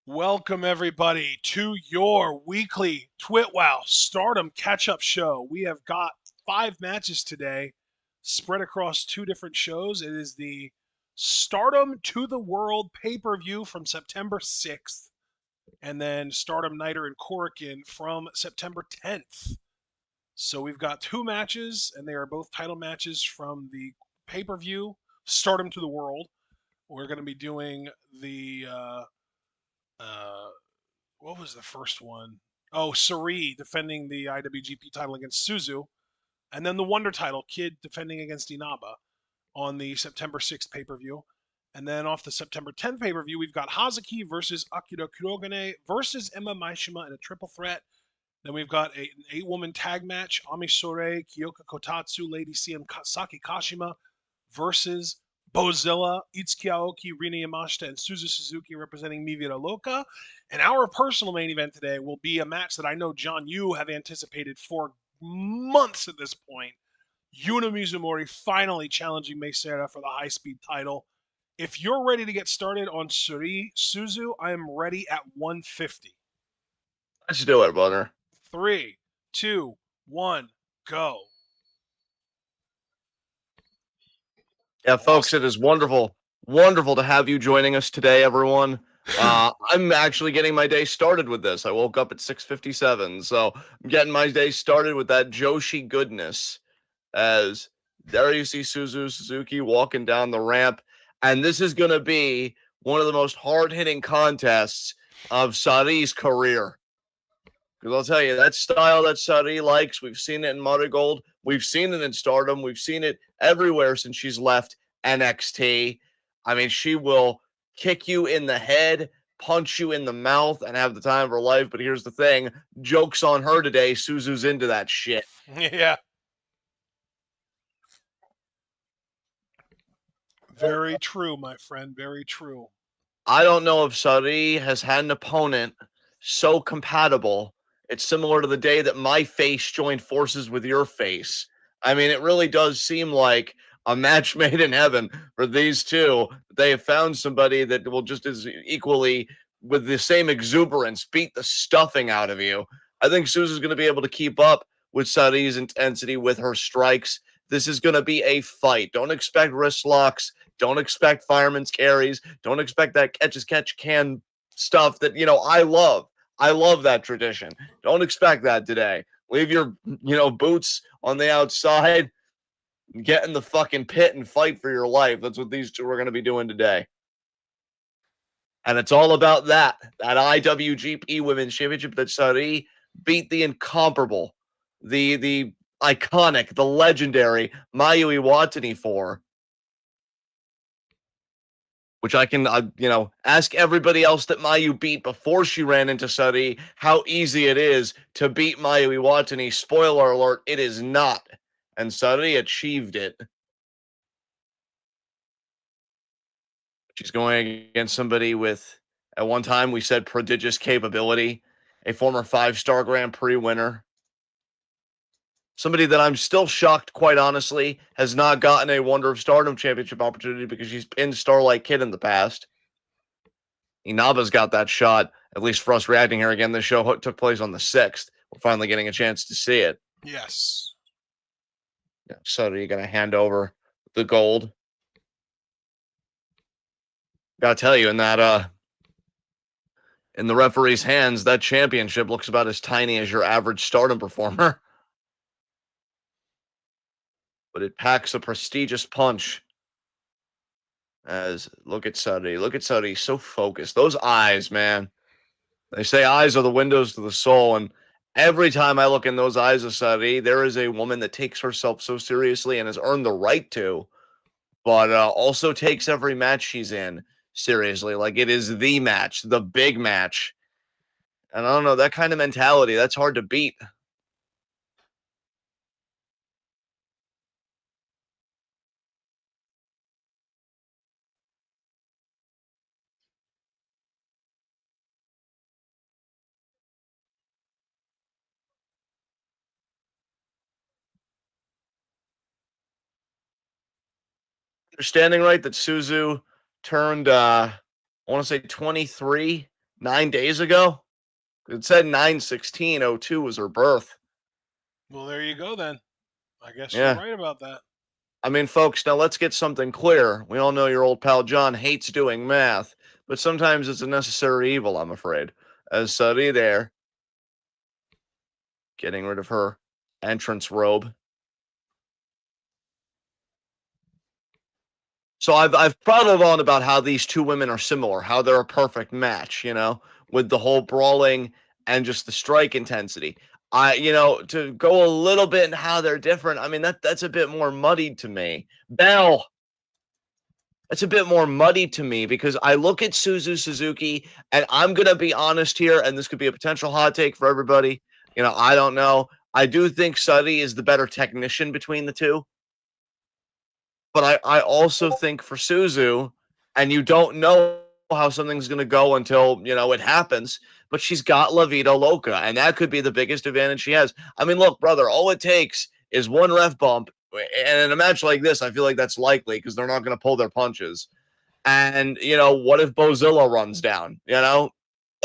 Welcome, everybody, to your weekly TwitWow Stardom catch up show. We have got 5 matches today spread across 2 different shows. It is the Stardom to the World pay per view from September 6th, and then Stardom Nighter and Korakuen from September 10th. So we've got 2 matches, and they are both title matches from the pay per view Stardom to the World. We're going to be doing the uh, what was the first one? Oh, Sari defending the IWGP title against Suzu, and then the Wonder title, Kid defending against Inaba on the September 6th pay per view. And then off the September 10th pay per view, we've got Hazuki versus Akira Kurogane versus Emma Maishima in a triple threat. Then we've got an 8-woman tag match, Ami Sore, Kyoka Kotatsu, Lady C, and Saki Kashima versus Bozilla, Itsuki Aoki, Rina Yamashita, and Suzu Suzuki representing Mi Vida Loca. And our personal main event today will be a match that I know, John, you have anticipated for months at this point. Yuna Mizumori finally challenging Meisera for the high-speed title. If you're ready to get started on Suri Suzu, I am ready at 150. Let's do it, brother. 3, 2, 1, go. Yeah, folks, it is wonderful to have you joining us today, everyone. I'm actually getting my day started with this. I woke up at 6:57, so I'm getting my day started with that Joshi goodness. As there you see Suzuki walking down the ramp, and this is going to be one of the most hard-hitting contests of Sari's career. Because I'll tell you, that style that Sari likes, we've seen it in Marigold, we've seen it in Stardom, we've seen it everywhere since she's left NXT. I mean, she will kick you in the head, punch you in the mouth, and have the time of her life. But here's the thing, joke's on her today. Suzu's into that shit. Yeah. Very true, my friend. Very true. I don't know if Sari has had an opponent so compatible. It's similar to the day that my face joined forces with your face. I mean, it really does seem like a match made in heaven for these two. They have found somebody that will just as equally, with the same exuberance, beat the stuffing out of you. I think Suzu's going to be able to keep up with Sari's intensity with her strikes. This is going to be a fight. Don't expect wrist locks. Don't expect fireman's carries. Don't expect that catch can stuff that, I love. I love that tradition. Don't expect that today. Leave your, boots on the outside. Get in the fucking pit and fight for your life. That's what these two are going to be doing today. And it's all about that IWGP Women's Championship that Sari beat the incomparable, the iconic, the legendary Mayu Iwatani for. Which I can, ask everybody else that Mayu beat before she ran into Sari how easy it is to beat Mayu Iwatani. Spoiler alert, it is not. And Sari achieved it. She's going against somebody with, at one time, we said prodigious capability, a former 5-star Grand Prix winner. Somebody that I'm still shocked, quite honestly, has not gotten a Wonder of Stardom championship opportunity because she's pinned Starlight Kid in the past. Inaba's got that shot, at least for us reacting here again. This show took place on the 6th. We're finally getting a chance to see it. Yes. Yeah, so are you going to hand over the gold? Gotta tell you, in that in the referee's hands, that championship looks about as tiny as your average Stardom performer. But it packs a prestigious punch. As look at Sari, so focused. Those eyes, man. They say eyes are the windows to the soul, and every time I look in those eyes of Sari, there is a woman that takes herself so seriously and has earned the right to, but also takes every match she's in seriously. Like it is the match, the big match. And I don't know, that kind of mentality, that's hard to beat. Understanding right that Suzu turned, I want to say 23 9 days ago. It said 9/16/02 was her birth. Well, there you go then. I guess you're Yeah. right about that. I mean, folks, now let's get something clear. We all know your old pal John hates doing math, but sometimes it's a necessary evil, I'm afraid. As Suddy there, getting rid of her entrance robe. So I've prattled on about how these two women are similar, how they're a perfect match, with the whole brawling and just the strike intensity. To go a little bit in how they're different, I mean that's a bit more muddied to me. Bell, that's a bit more muddy to me because I look at Suzuki, and I'm gonna be honest here, and this could be a potential hot take for everybody. I don't know. I do think Suddy is the better technician between the two. But I also think for Suzu, and you don't know how something's going to go until, it happens, but she's got La Vida Loca, and that could be the biggest advantage she has. I mean, look, brother, all it takes is one ref bump, and in a match like this, I feel like that's likely because they're not going to pull their punches. And, what if Bozilla runs down? A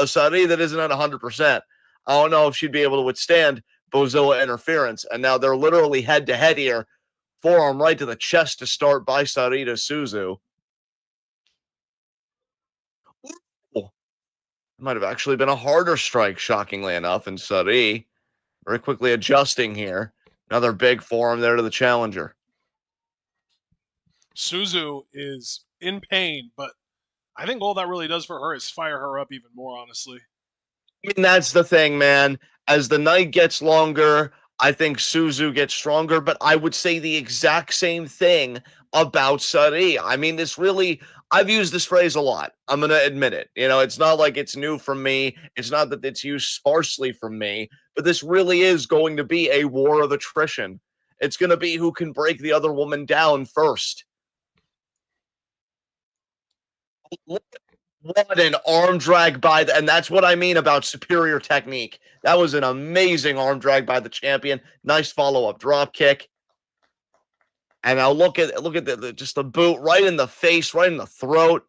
Sari that isn't at 100%. I don't know if she'd be able to withstand Bozilla interference. And now they're literally head to head here. Forearm right to the chest to start by Sarita Suzu. Ooh, might have actually been a harder strike, shockingly enough, and Sari very quickly adjusting here. Another big forearm there to the challenger. Suzu is in pain, but I think all that really does for her is fire her up even more, honestly. I mean, that's the thing, man. As the night gets longer, I think Suzu gets stronger, but I would say the exact same thing about Sari. I mean, I've used this phrase a lot. I'm going to admit it. It's not like it's new from me. It's not that it's used sparsely from me, but this really is going to be a war of attrition. It's going to be who can break the other woman down first. What an arm drag and that's what I mean about superior technique. That was an amazing arm drag by the champion. Nice follow-up drop kick. And now look at just the boot right in the face, right in the throat.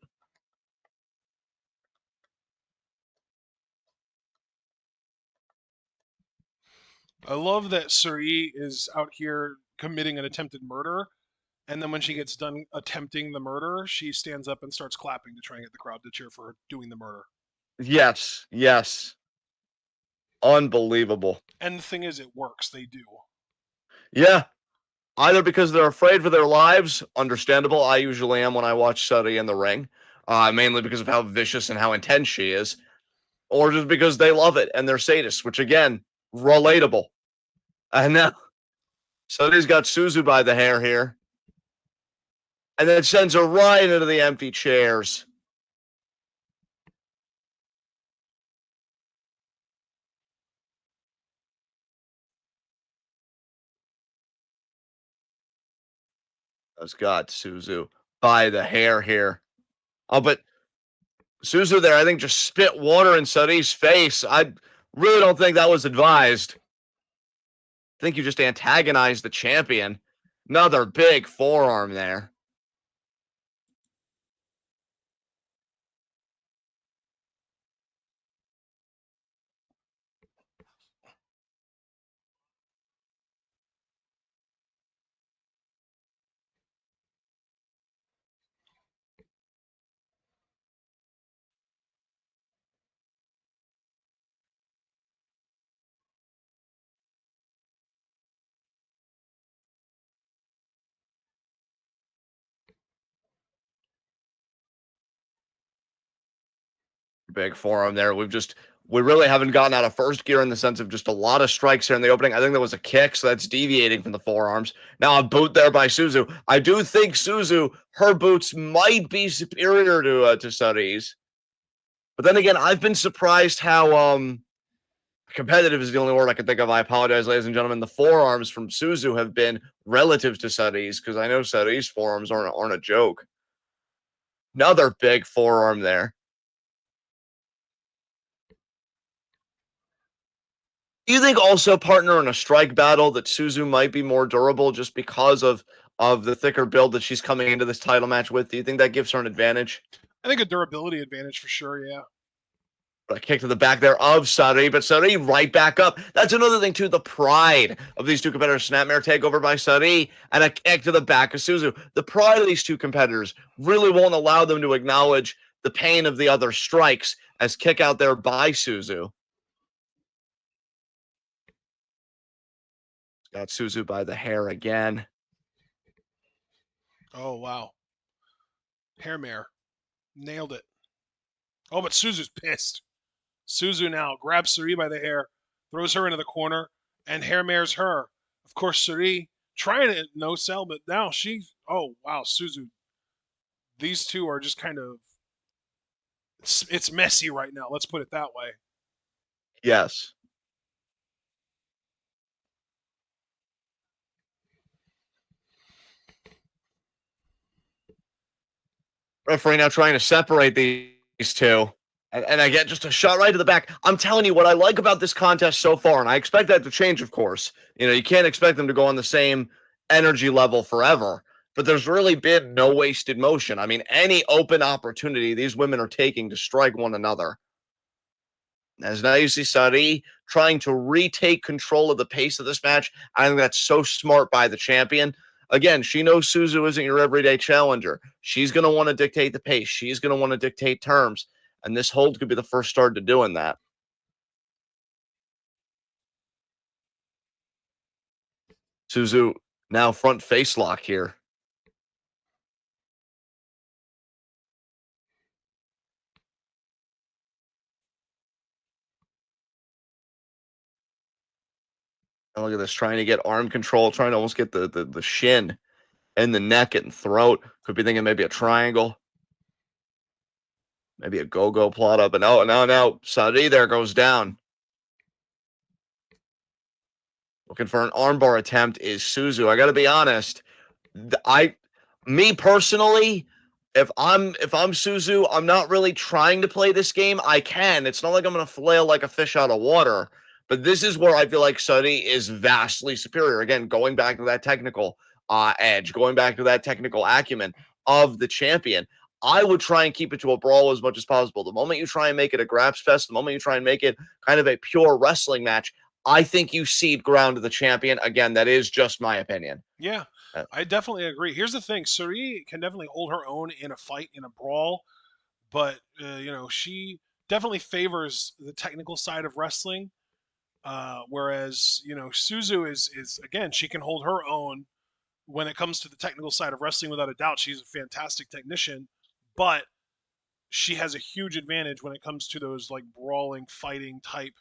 I love that Suri is out here committing an attempted murder, and then when she gets done attempting the murder, she stands up and starts clapping to try and get the crowd to cheer for her doing the murder. Yes, yes. Unbelievable. And the thing is, it works. They do. Yeah. Either because they're afraid for their lives, understandable. I usually am when I watch Suri in the ring, mainly because of how vicious and how intense she is, or just because they love it and they're sadists, which again, relatable. And now Suri's got Suzu by the hair here. And then sends her right into the empty chairs. Has got Suzu by the hair here. Oh, but Suzu there, I think, just spit water in Sari's face. I really don't think that was advised. I think you just antagonized the champion. Another big forearm there. Big forearm there. We really haven't gotten out of first gear in the sense of just a lot of strikes here in the opening. I think there was a kick, so that's deviating from the forearms. Now a boot there by Suzu. I do think Suzu, her boots might be superior to Sari's. But then again, I've been surprised how competitive is the only word I can think of. I apologize, ladies and gentlemen. The forearms from Suzu have been relative to Sari's because I know Sari's forearms aren't a joke. Another big forearm there. Do you think also, partner, in a strike battle that Suzu might be more durable just because of the thicker build that she's coming into this title match with? Do you think that gives her an advantage? I think a durability advantage for sure, yeah. A kick to the back there of Sari, but Sari right back up. That's another thing, too, the pride of these two competitors. Snapmare takeover by Sari and a kick to the back of Suzu. The pride of these two competitors really won't allow them to acknowledge the pain of the other strikes as kick out there by Suzu. Got Suzu by the hair again. Oh, wow. Hair mare. Nailed it. Oh, but Suzu's pissed. Suzu now grabs Suri by the hair, throws her into the corner, and hair mares her. Of course, Suri trying to no sell, but now she's. Oh, wow, Suzu. These two are just kind of. It's messy right now. Let's put it that way. Yes. Referee now trying to separate these two. And I get just a shot right to the back. I'm telling you what I like about this contest so far, and I expect that to change, of course. You know, you can't expect them to go on the same energy level forever, but there's really been no wasted motion. I mean, any open opportunity these women are taking to strike one another. As now you see Sari trying to retake control of the pace of this match. I think that's so smart by the champion. Again, she knows Suzu isn't your everyday challenger. She's going to want to dictate the pace. She's going to want to dictate terms. And this hold could be the first start to doing that. Suzu now front face lock here. And look at this, trying to get arm control, trying to almost get the shin and the neck and throat. Could be thinking maybe a triangle. Maybe a go-go plot up. And no. Sari there goes down. Looking for an armbar attempt is Suzu. I got to be honest. Me personally, if I'm Suzu, I'm not really trying to play this game. I can. It's not like I'm going to flail like a fish out of water. But this is where I feel like Sari is vastly superior. Again, going back to that technical edge, going back to that technical acumen of the champion. I would try and keep it to a brawl as much as possible. The moment you try and make it a grabs fest, the moment you try and make it kind of a pure wrestling match, I think you cede ground to the champion. Again, that is just my opinion. Yeah, I definitely agree. Here's the thing: Suri can definitely hold her own in a fight, in a brawl, but she definitely favors the technical side of wrestling. Whereas Suzu is again, she can hold her own when it comes to the technical side of wrestling. Without a doubt, she's a fantastic technician, but she has a huge advantage when it comes to those like brawling, fighting type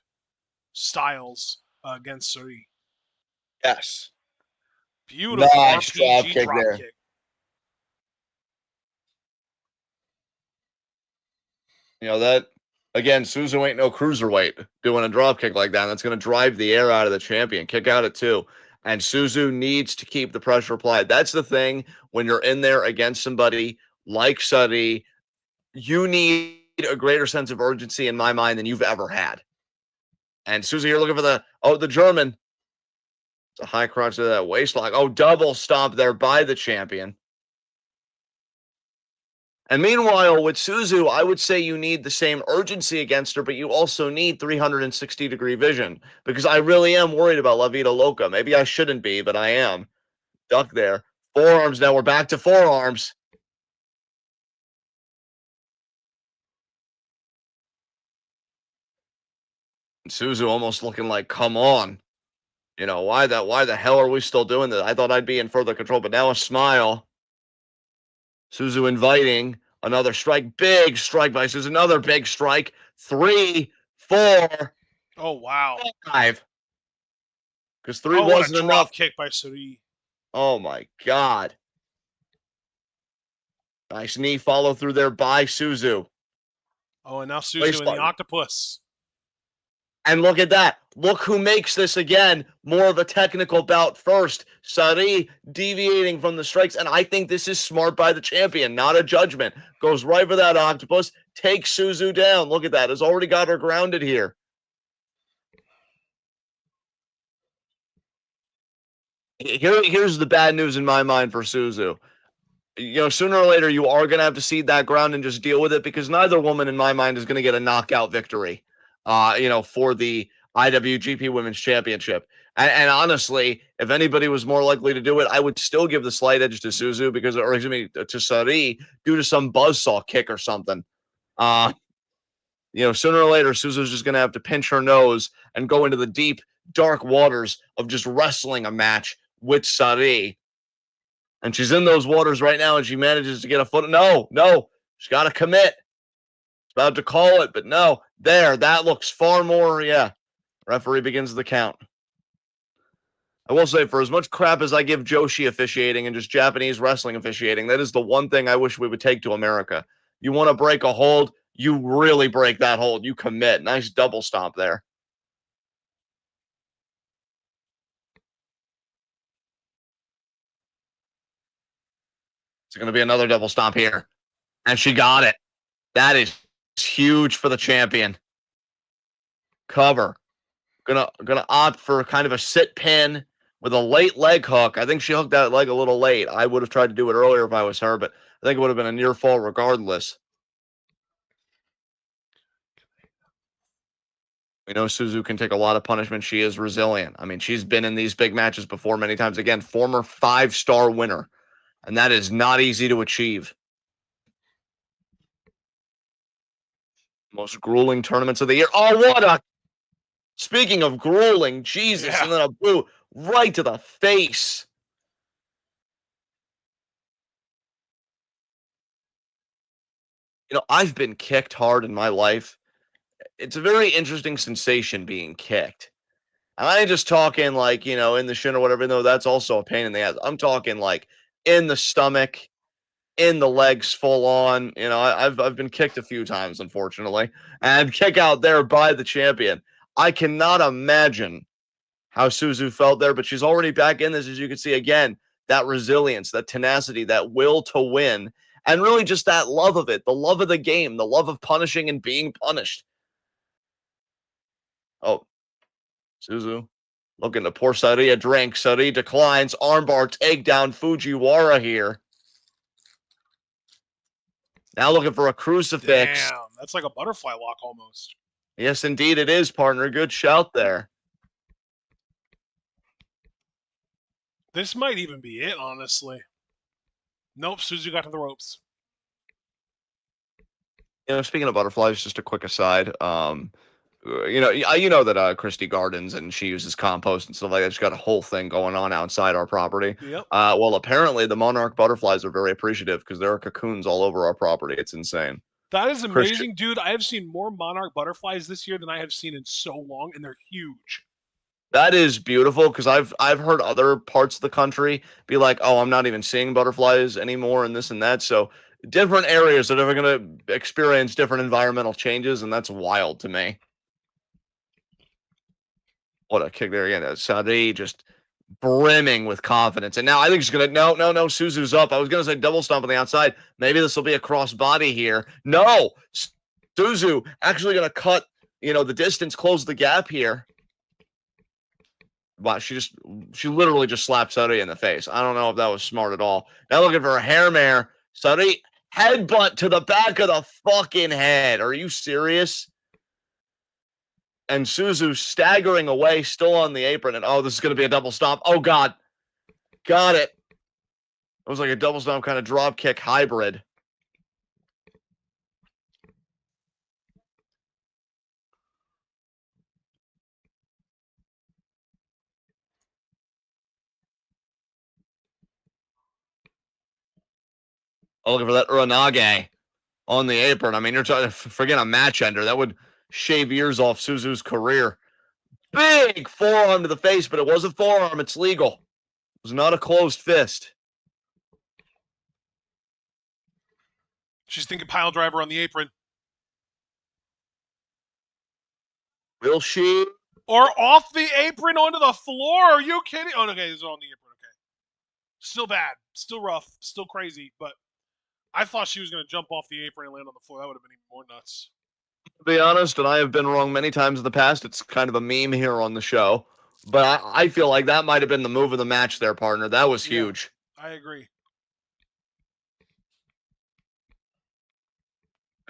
styles against Suri. Yes. Beautiful Nice drop RPG kick drop there. kick. You know, that, again, Suzu ain't no cruiserweight doing a drop kick like that. That's going to drive the air out of the champion. Kick out at 2. And Suzu needs to keep the pressure applied. That's the thing when you're in there against somebody like Sari. You need a greater sense of urgency in my mind than you've ever had. And Suzu, you're looking for the German. It's a high crotch to that waistlock. Oh, double stomp there by the champion. And meanwhile, with Suzu, I would say you need the same urgency against her, but you also need 360-degree vision because I really am worried about La Vida Loca. Maybe I shouldn't be, but I am. Duck there. Forearms now. We're back to forearms. And Suzu almost looking like, come on. Why the hell are we still doing this? I thought I'd be in further control, but now a smile. Suzu inviting another strike. Big strike by Suzu. Another big strike. 3, 4. Oh wow! 5. Because 3 Oh, what a wasn't drop enough. kick by Suri. Oh my God. Nice knee follow through there by Suzu. Oh, and now Suzu in the octopus. And look at that. Look who makes this again. More of a technical bout first. Sari deviating from the strikes. And I think this is smart by the champion, not a judgment. Goes right for that octopus. Takes Suzu down. Look at that. Has already got her grounded here. Here's the bad news in my mind for Suzu. Sooner or later, you are going to have to cede that ground and just deal with it because neither woman, in my mind, is going to get a knockout victory, for the IWGP Women's Championship. And honestly, if anybody was more likely to do it, I would still give the slight edge to Suzu or excuse me, to Sari due to some buzzsaw kick or something. Sooner or later, Suzu's just going to have to pinch her nose and go into the deep, dark waters of just wrestling a match with Sari. And she's in those waters right now, and she manages to get a foot. No, she's got to commit. It's about to call it, but no. There, that looks far more, yeah. Referee begins the count. I will say, for as much crap as I give Joshi officiating and just Japanese wrestling officiating, that is the one thing I wish we would take to America. You want to break a hold, you really break that hold. You commit. Nice double stomp there. It's going to be another double stomp here. And she got it. That is huge for the champion. Cover. Gonna opt for kind of a sit pin with a late leg hook. I think she hooked that leg a little late. I would have tried to do it earlier if I was her, but I think it would have been a near fall regardless. We know Suzu can take a lot of punishment. She is resilient. I mean, she's been in these big matches before many times. Again, former 5-star winner. And that is not easy to achieve. Most grueling tournaments of the year. Oh, what a... Speaking of grueling, Jesus, yeah. And then a boot right to the face. I've been kicked hard in my life. It's a very interesting sensation being kicked. And I ain't just talking like, in the shin or whatever, though that's also a pain in the ass. I'm talking like in the stomach, in the legs full on. I've been kicked a few times, unfortunately, and kick out there by the champion. I cannot imagine how Suzu felt there, but she's already back in this, as you can see. Again, that resilience, that tenacity, that will to win, and really just that love of it, the love of the game, the love of punishing and being punished. Oh, Suzu looking to pour Sari a drink. Sari declines. Armbar takedown Fujiwara here. Now looking for a crucifix. Damn, that's like a butterfly lock almost. Yes, indeed it is, partner. Good shout there. This might even be it, honestly. Nope, Suzu got to the ropes. Speaking of butterflies, just a quick aside. That Christy gardens and she uses compost and stuff like that. She's got a whole thing going on outside our property. Yep. Well, apparently the monarch butterflies are very appreciative because there are cocoons all over our property. It's insane. That is amazing, dude. I have seen more monarch butterflies this year than I have seen in so long, and they're huge. That is beautiful because I've heard other parts of the country be like, oh, I'm not even seeing butterflies anymore and this and that. So different areas are never going to experience different environmental changes, and that's wild to me. What a kick there again. Sari just brimming with confidence. And now I think she's going to, no, Suzu's up. I was going to say double stomp on the outside. Maybe this will be a cross body here. No, Suzu actually going to cut, the distance, close the gap here. Wow, she literally just slapped Sari in the face. I don't know if that was smart at all. Now looking for a hair mare. Sari headbutt to the back of the fucking head. Are you serious? And Suzu staggering away, still on the apron. And oh, this is going to be a double stomp. Oh, God. Got it. It was like a double stomp kind of drop kick hybrid. Oh, looking for that Uranage on the apron. I mean, you're talking, forget a match ender. That would shave years off Suzu's career. Big forearm to the face, but it was a forearm. It's legal. It was not a closed fist. She's thinking pile driver on the apron. Will she? Or off the apron onto the floor. Are you kidding? Oh, okay, it's on the apron. Okay. Still bad. Still rough. Still crazy. But I thought she was going to jump off the apron and land on the floor. That would have been even more nuts. To be honest, and I have been wrong many times in the past, it's kind of a meme here on the show. But I feel like that might have been the move of the match there, partner. That was huge. Yeah, I agree.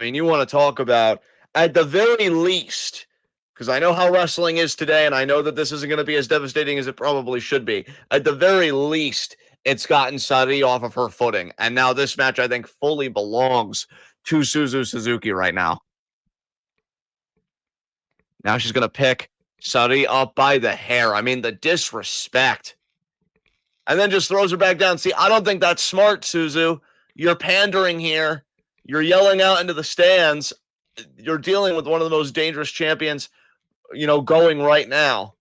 I mean, you want to talk about, at the very least, because I know how wrestling is today, and I know that this isn't going to be as devastating as it probably should be. At the very least, it's gotten Sari off of her footing. And now this match, I think, fully belongs to Suzu Suzuki right now. Now she's going to pick Sari up by the hair. I mean, the disrespect. And then just throws her back down. See, I don't think that's smart, Suzu. You're pandering here. You're yelling out into the stands. You're dealing with one of the most dangerous champions, going right now.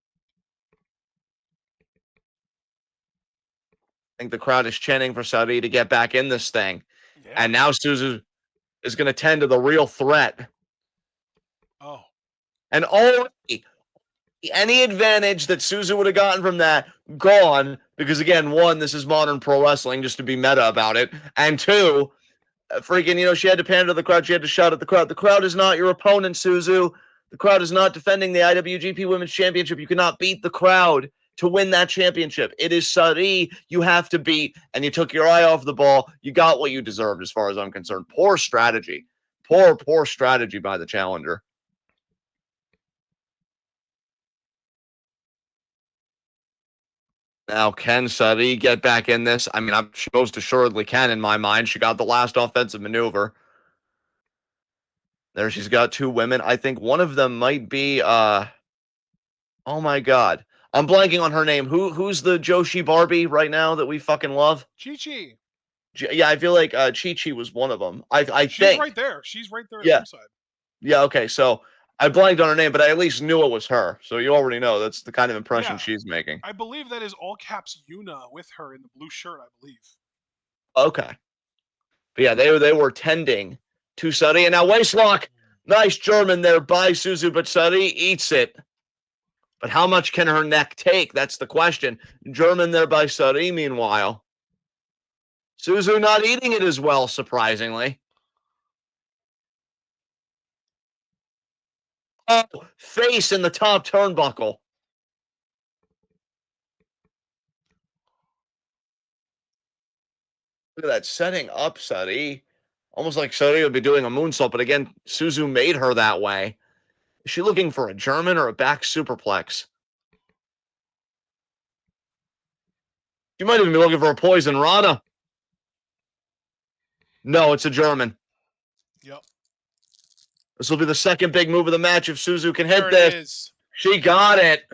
I think the crowd is chanting for Saudi to get back in this thing. Yeah. And now Suzu is going to tend to the real threat. Oh. And already, any advantage that Suzu would have gotten from that, gone. Because again, one, this is modern pro wrestling, just to be meta about it. And two, freaking, she had to pander to the crowd. She had to shout at the crowd. The crowd is not your opponent, Suzu. The crowd is not defending the IWGP Women's Championship. You cannot beat the crowd to win that championship. It is Sari you have to beat, and you took your eye off the ball. You got what you deserved, as far as I'm concerned. Poor strategy. Poor strategy by the challenger. Now, can Sari get back in this? I mean, she most assuredly can in my mind. She got the last offensive maneuver. There she's got two women. I think one of them might be, oh my God. I'm blanking on her name. Who's the Joshi Barbie right now that we fucking love? Chi-Chi. Yeah, I feel like Chi-Chi was one of them. I think. She's right there. She's right there at the side. Yeah, okay. So I blanked on her name, but I at least knew it was her. So you already know that's the kind of impression she's making. I believe that is all caps Yuna with her in the blue shirt, I believe. Okay. But yeah, they were tending to Sari. And now waistlock. Nice German there by Suzu, but Sari eats it. But how much can her neck take? That's the question. German there by Sari, meanwhile. Suzu not eating it as well, surprisingly. Oh, face in the top turnbuckle. Look at that, setting up Sari. Almost like Sari would be doing a moonsault, but again, Suzu made her that way. Is she looking for a German or a back superplex? She might even be looking for a poison rana. No, it's a German. Yep. This will be the second big move of the match if Suzu can hit this. She got it.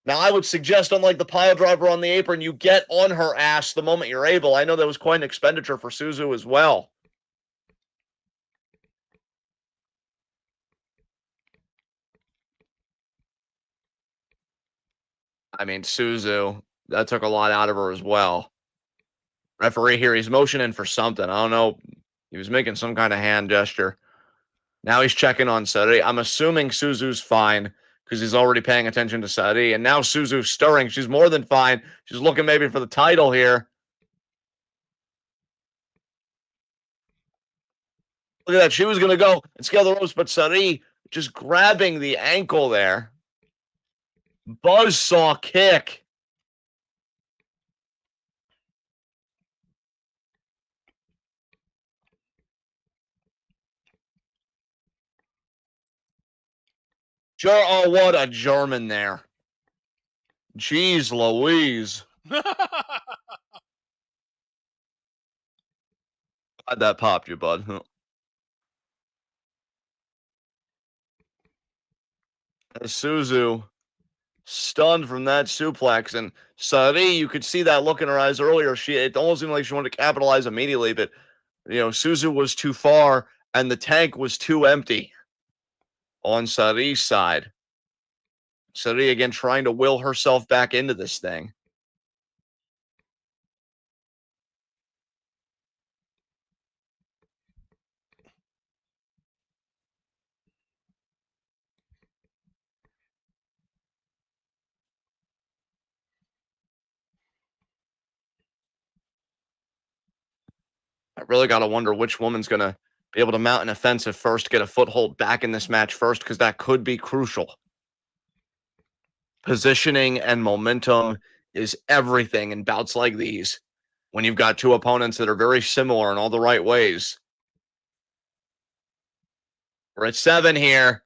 Now, I would suggest, unlike the pile driver on the apron, you get on her ass the moment you're able. I know that was quite an expenditure for Suzu as well. I mean, Suzu, that took a lot out of her as well. Referee here, he's motioning for something. I don't know. He was making some kind of hand gesture. Now he's checking on Sari. I'm assuming Suzu's fine because he's already paying attention to Sari. And now Suzu's stirring. She's more than fine. She's looking maybe for the title here. Look at that. She was going to go and scale the ropes, but Sari just grabbing the ankle there. Buzzsaw kick. Sure. Oh, what a German there. Jeez Louise. Glad that popped you, bud. Suzu stunned from that suplex, and Sari, you could see that look in her eyes earlier. It almost seemed like she wanted to capitalize immediately, but Suzu was too far, and the tank was too empty on Sari's side. Sari again trying to will herself back into this thing. I really got to wonder which woman's going to be able to mount an offensive first, get a foothold back in this match first, because that could be crucial. Positioning and momentum is everything in bouts like these when you've got two opponents that are very similar in all the right ways. We're at 7 here.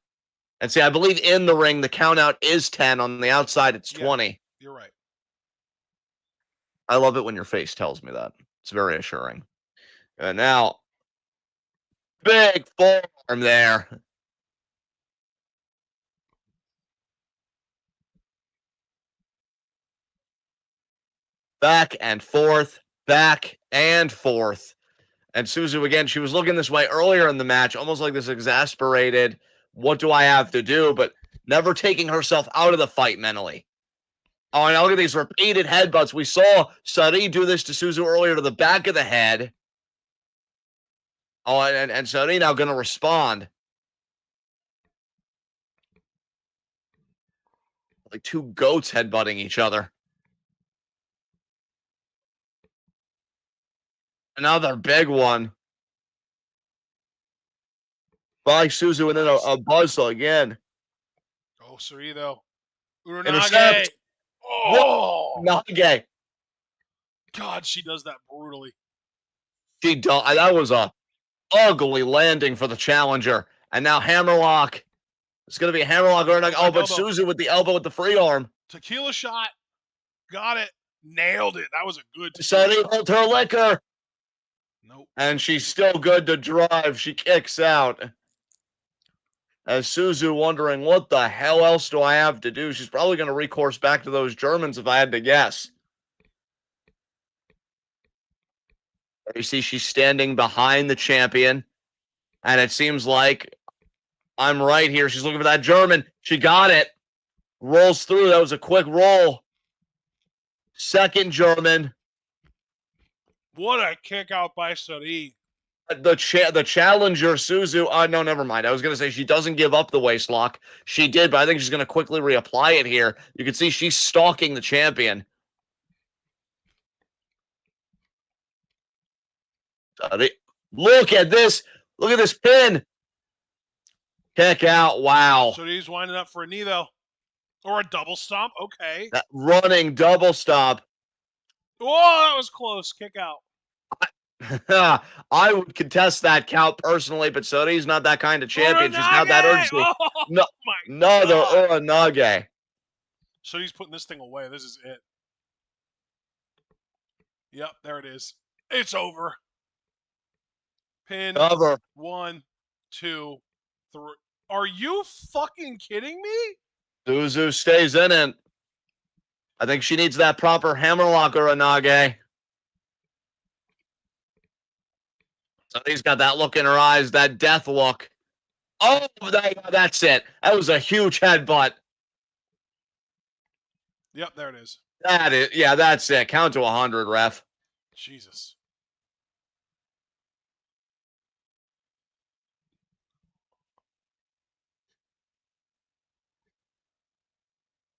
And see, I believe in the ring, the count out is 10. On the outside, it's 20. You're right. I love it when your face tells me that. It's very assuring. And now, big forearm there. Back and forth, back and forth. And Suzu, again, she was looking this way earlier in the match, almost like this exasperated, what do I have to do? But never taking herself out of the fight mentally. Oh, and look at these repeated headbutts. We saw Sari do this to Suzu earlier to the back of the head. Oh, and Sari now going to respond. Like two goats headbutting each other. Another big one. By Suzu, and then a buzzsaw again. Oh, Sari, though. Intercept. Oh! Nage. God, she does that brutally. That was a ugly landing for the challenger. And now hammerlock. It's going to be a hammerlock or Nage. Oh, but Suzu with the elbow with the free arm. Tequila shot. Got it. Nailed it. That was a good Sari holds her liquor. Nope. And she's still good to drive. She kicks out. As Suzu wondering, what the hell else do I have to do? She's probably going to recourse back to those Germans if I had to guess. You see she's standing behind the champion. And it seems like I'm right here. She's looking for that German. She got it. Rolls through. That was a quick roll. Second German. What a kick out by Sari. The challenger, Suzu. No, never mind. I was going to say she doesn't give up the waist lock. She did, but I think she's going to quickly reapply it here. You can see she's stalking the champion. Look at this. Look at this pin. Kick out. Wow. So he's winding up for a knee, though. Or a double stomp. Okay. That running double stomp. Oh, that was close. Kick out. I would contest that count personally, but Sodi's not that kind of champion. She's not that urgency. Oh, no, another Uranage. So he's putting this thing away. This is it. Yep, there it is. It's over. Pin. Cover. 1, 2, 3. Are you fucking kidding me? Suzu stays in it. I think she needs that proper hammerlock Uranage. Sodi's got that look in her eyes, that death look. Oh, that's it. That was a huge headbutt. Yep, there it is. Yeah, that's it. Count to 100, ref. Jesus.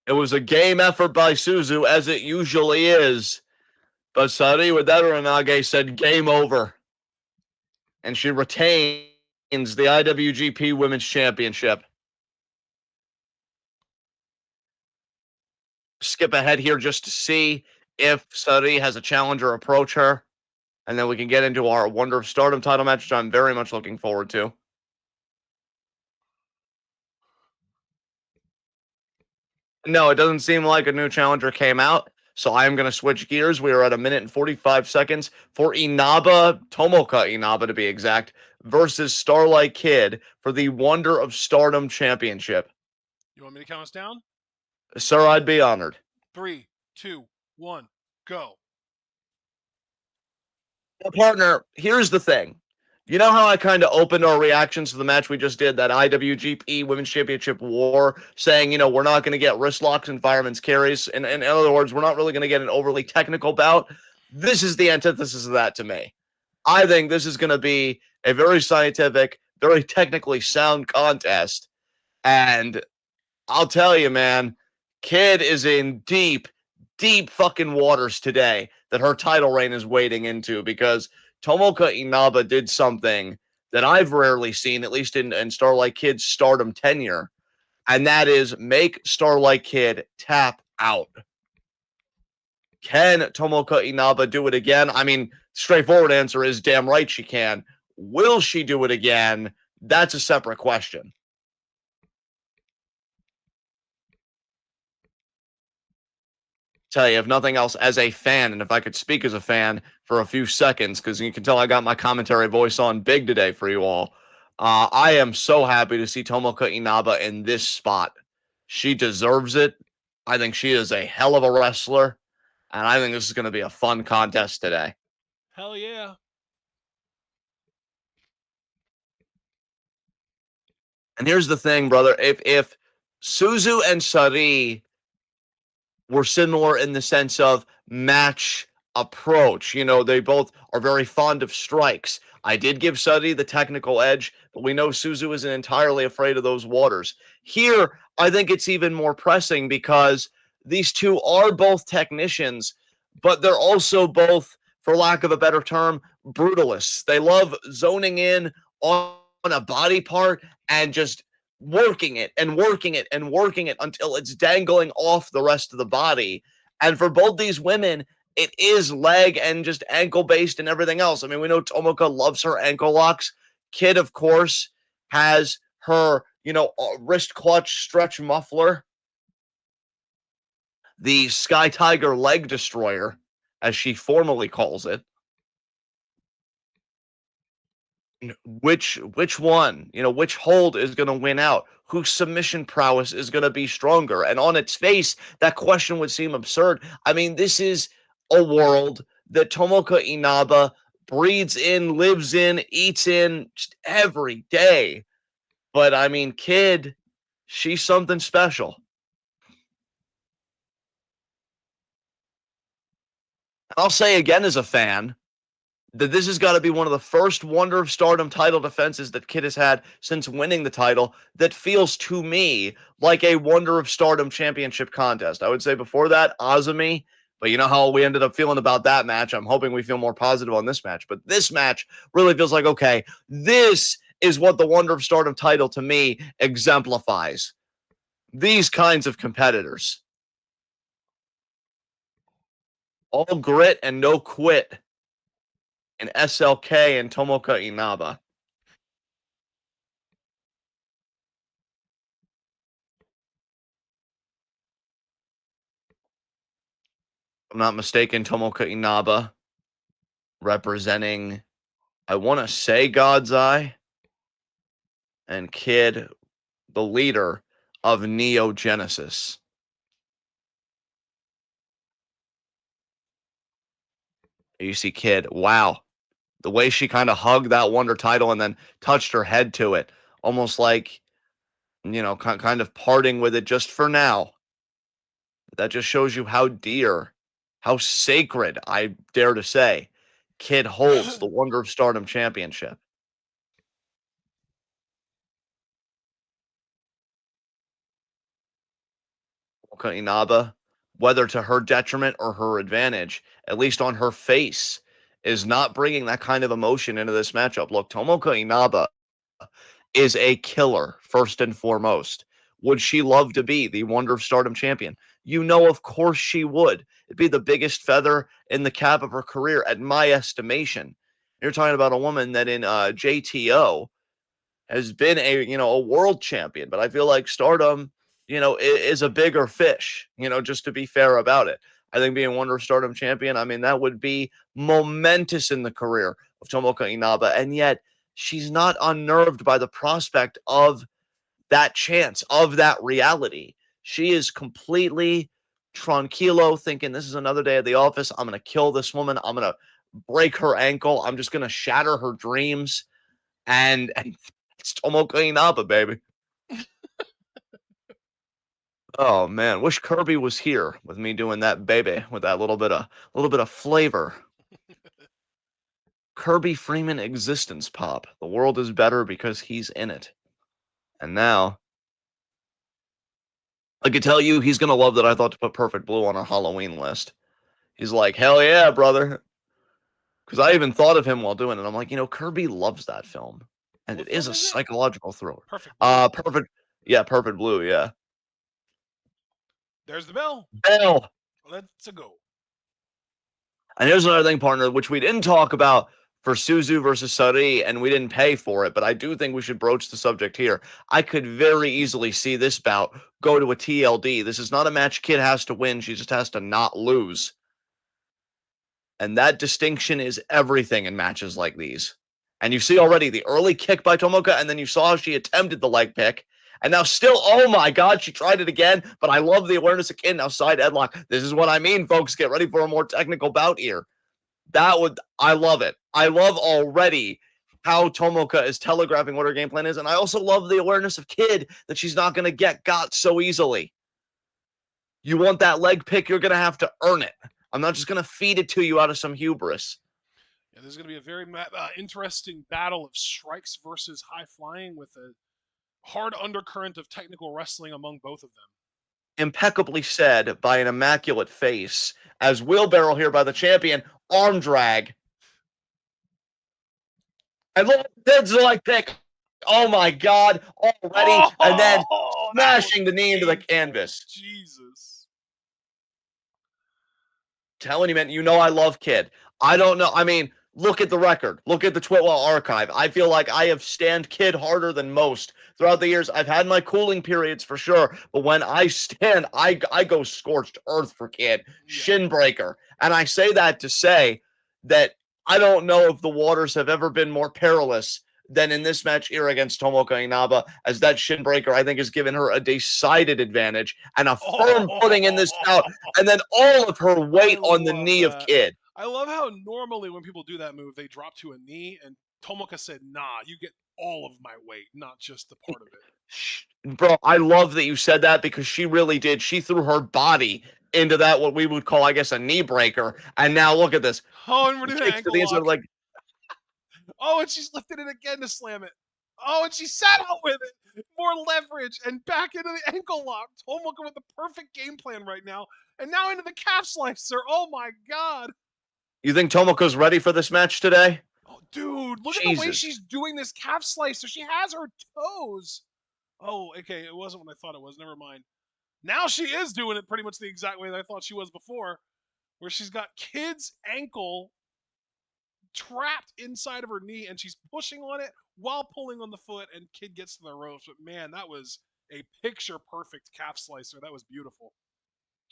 It was a game effort by Suzu, as it usually is. But Sari with that Uranage said game over. And she retains the IWGP Women's Championship. Skip ahead here just to see if Sari has a challenger approach her. And then we can get into our Wonder of Stardom title match, which I'm very much looking forward to. No, it doesn't seem like a new challenger came out. So I am going to switch gears. We are at 1 minute and 45 seconds for Inaba, Tomoka Inaba to be exact, versus Starlight Kid for the Wonder of Stardom Championship. You want me to count us down? Sir, I'd be honored. 3, 2, 1, go. Well, partner, here's the thing. You know how I kind of opened our reactions to the match we just did, that IWGP Women's Championship War, saying, we're not going to get wrist locks and fireman's carries. In other words, we're not really going to get an overly technical bout. This is the antithesis of that to me. I think this is going to be a very scientific, very technically sound contest. And I'll tell you, man, Kid is in deep, deep fucking waters today that her title reign is wading into, because Tomoka Inaba did something that I've rarely seen, at least in Starlight Kid's Stardom tenure, and that is make Starlight Kid tap out. Can Tomoka Inaba do it again? I mean, straightforward answer is damn right she can. Will she do it again? That's a separate question. Tell you, if nothing else, as a fan, and if I could speak as a fan for a few seconds, because you can tell I got my commentary voice on big today for you all. I am so happy to see Tomoka Inaba in this spot. She deserves it. I think she is a hell of a wrestler, and I think this is going to be a fun contest today. Hell yeah. And here's the thing, brother. If Suzu and Sari were similar in the sense of match approach. You know, they both are very fond of strikes. I did give Suddy the technical edge, but we know Suzu isn't entirely afraid of those waters. Here, I think it's even more pressing because these two are both technicians, but they're also both, for lack of a better term, brutalists. They love zoning in on a body part and just working it and working it and working it until it's dangling off the rest of the body. And for both these women, it is leg and just ankle based and everything else. I mean, we know Tomoka loves her ankle locks. Kid, of course, has her, wrist clutch stretch muffler, the Sky Tiger leg destroyer, as she formally calls it. Which one, which hold is going to win out? Whose submission prowess is going to be stronger? And on its face, that question would seem absurd. I mean, this is a world that Tomoka Inaba breathes in, lives in, eats in just every day. But I mean, kid, she's something special. And I'll say again as a fan, that this has got to be one of the first Wonder of Stardom title defenses that Kid has had since winning the title that feels to me like a Wonder of Stardom championship contest. I would say before that, Azumi, but you know how we ended up feeling about that match. I'm hoping we feel more positive on this match, but this match really feels like, okay, this is what the Wonder of Stardom title to me exemplifies. These kinds of competitors. All grit and no quit. And SLK and Tomoka Inaba. I'm not mistaken, Tomoka Inaba representing, I want to say God's Eye, and Kid, the leader of Neo Genesis. You see Kid, wow. The way she kind of hugged that Wonder title and then touched her head to it, almost like, kind of parting with it just for now. That just shows you how dear, how sacred, I dare to say, Kid holds the Wonder of Stardom Championship. Inaba, whether to her detriment or her advantage, at least on her face, is not bringing that kind of emotion into this matchup. Look, Tomoka Inaba is a killer, first and foremost. Would she love to be the Wonder of Stardom champion? Of course she would. It'd be the biggest feather in the cap of her career, at my estimation. You're talking about a woman that in JTO has been a world champion, but I feel like Stardom, is a bigger fish, just to be fair about it. I think being Wonder Stardom champion, I mean, that would be momentous in the career of Tomoka Inaba. And yet she's not unnerved by the prospect of that chance, of that reality. She is completely tranquilo, thinking this is another day at the office. I'm going to kill this woman. I'm going to break her ankle. I'm just going to shatter her dreams. And it's Tomoka Inaba, baby. Oh man, wish Kirby was here with me doing that, baby, with that little bit of flavor. Kirby Freeman existence pop. The world is better because he's in it. And now, I could tell you he's gonna love that I thought to put Perfect Blue on our Halloween list. He's like, hell yeah, brother. Because I even thought of him while doing it. I'm like, Kirby loves that film, and What it is film a is it? psychological thriller. Perfect Blue. Perfect Blue, yeah. There's the bell. Bell. Let's go. And here's another thing, partner, which we didn't talk about for Suzu versus Sari, and we didn't pay for it, but I do think we should broach the subject here. I could very easily see this bout go to a TLD. This is not a match Kid has to win. She just has to not lose. And that distinction is everything in matches like these. And you see already the early kick by Tomoka, and then you saw she attempted the leg pick. And now still, oh my God, she tried it again. But I love the awareness of Kid. Now side headlock. This is what I mean, folks. Get ready for a more technical bout here. I love it. I love already how Tomoka is telegraphing what her game plan is. And I also love the awareness of Kid that she's not going to get got so easily. You want that leg pick, you're going to have to earn it. I'm not just going to feed it to you out of some hubris. Yeah, there's going to be a very interesting battle of strikes versus high flying with a hard undercurrent of technical wrestling among both of them. Impeccably said by an immaculate face. As wheelbarrow here by the champion, arm drag. And look, that's the leg pick. Oh my God, already. And then smashing the knee into the canvas. Jesus. Telling you, man, you know I love Kid. I don't know. I mean, look at the record. Look at the Twitwell archive. I feel like I have stand Kid harder than most throughout the years. I've had my cooling periods for sure, but when I stand, I go scorched earth for Kid. Yeah. Shin breaker. And I say that to say that I don't know if the waters have ever been more perilous than in this match here against Tomoka Inaba, as that shin breaker, I think, has given her a decided advantage and a firm footing in this bout, and then all of her weight on the knee of Kid. I love how normally when people do that move, they drop to a knee, and Tomoka said, nah, you get all of my weight, not just the part of it. Bro, I love that you said that because she really did. She threw her body into that, what we would call, I guess, a knee breaker. And now look at this. Oh, and we're doing an ankle lock. Like, oh, and she's lifted it again to slam it. Oh, and she sat out with it. More leverage and back into the ankle lock. Tomoka with the perfect game plan right now. And now into the calf slicer. Oh, my God. You think Tomoka's ready for this match today? Oh, dude, look at the way she's doing this calf slicer. She has her toes. Oh, okay, it wasn't what I thought it was. Never mind. Now she is doing it pretty much the exact way that I thought she was before, where she's got Kid's ankle trapped inside of her knee, and she's pushing on it while pulling on the foot, and Kid gets to the ropes. But man, that was a picture-perfect calf slicer. That was beautiful.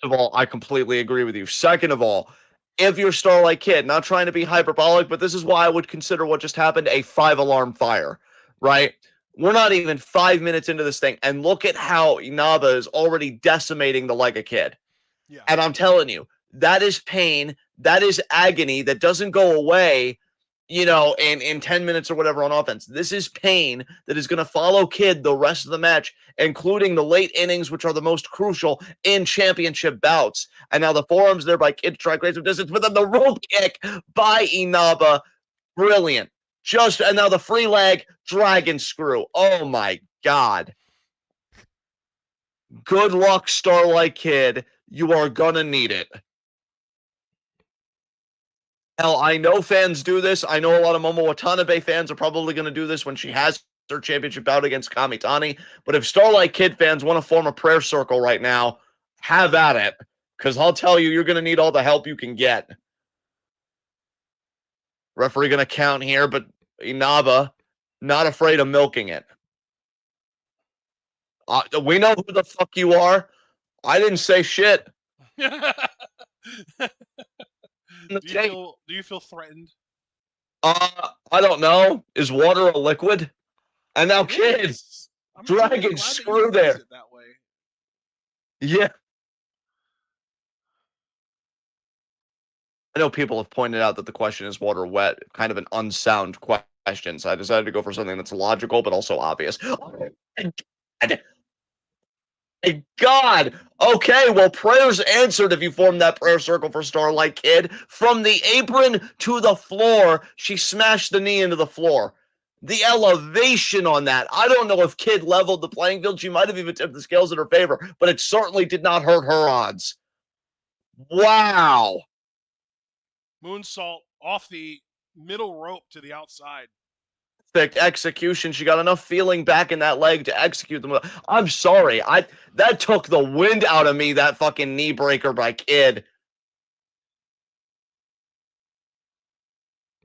First of all, I completely agree with you. Second of all, if you're Starlight Kid, not trying to be hyperbolic, but this is why I would consider what just happened a 5-alarm fire, right? We're not even 5 minutes into this thing, and look at how Inaba is already decimating the leg of Kid. Yeah. And I'm telling you, that is pain, that is agony that doesn't go away, you know, in 10 minutes or whatever on offense. This is pain that is going to follow Kid the rest of the match, including the late innings, which are the most crucial in championship bouts. And now the forearms there by Kid to try create some distance, but then the rope kick by Inaba, brilliant. And now the free leg dragon screw. Oh my God. Good luck, Starlight Kid. You are gonna need it. Hell, I know fans do this. I know a lot of Momo Watanabe fans are probably going to do this when she has her championship bout against Kamitani. But if Starlight Kid fans want to form a prayer circle right now, have at it. Because I'll tell you, you're going to need all the help you can get. Referee going to count here, but Inaba not afraid of milking it. We know who the fuck you are. I didn't say shit. Do you feel threatened? I don't know. Is water a liquid? And now Kids, dragon screw there. That way. Yeah. I know people have pointed out that the question is water wet, kind of an unsound question. So I decided to go for something that's logical but also obvious. My God. Okay, well, prayers answered if you form that prayer circle for Starlight Kid. From the apron to the floor, she smashed the knee into the floor. The elevation on that. I don't know if Kid leveled the playing field. She might have even tipped the scales in her favor, but it certainly did not hurt her odds. Wow. Moonsault off the middle rope to the outside. Execution. She got enough feeling back in that leg to execute them. I'm sorry. That took the wind out of me, that fucking knee breaker by Kid.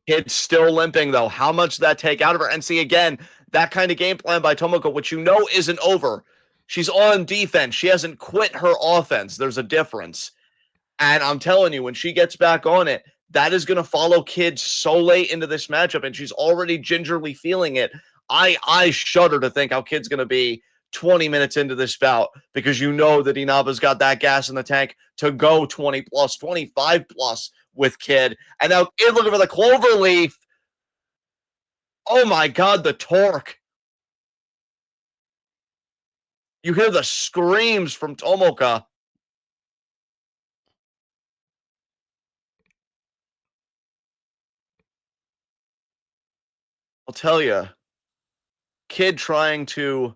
Kid's still limping, though. How much did that take out of her? And see, again, that kind of game plan by Tomoko, which you know isn't over. She's on defense. She hasn't quit her offense. There's a difference. And I'm telling you, when she gets back on it, that is going to follow Kid so late into this matchup, and she's already gingerly feeling it. I shudder to think how Kid's going to be 20 minutes into this bout, because you know that Inaba's got that gas in the tank to go 20 plus, 25 plus with Kid. And now Kid looking for the clover leaf. Oh my God, the torque. You hear the screams from Tomoka. I'll tell you, Kid trying to,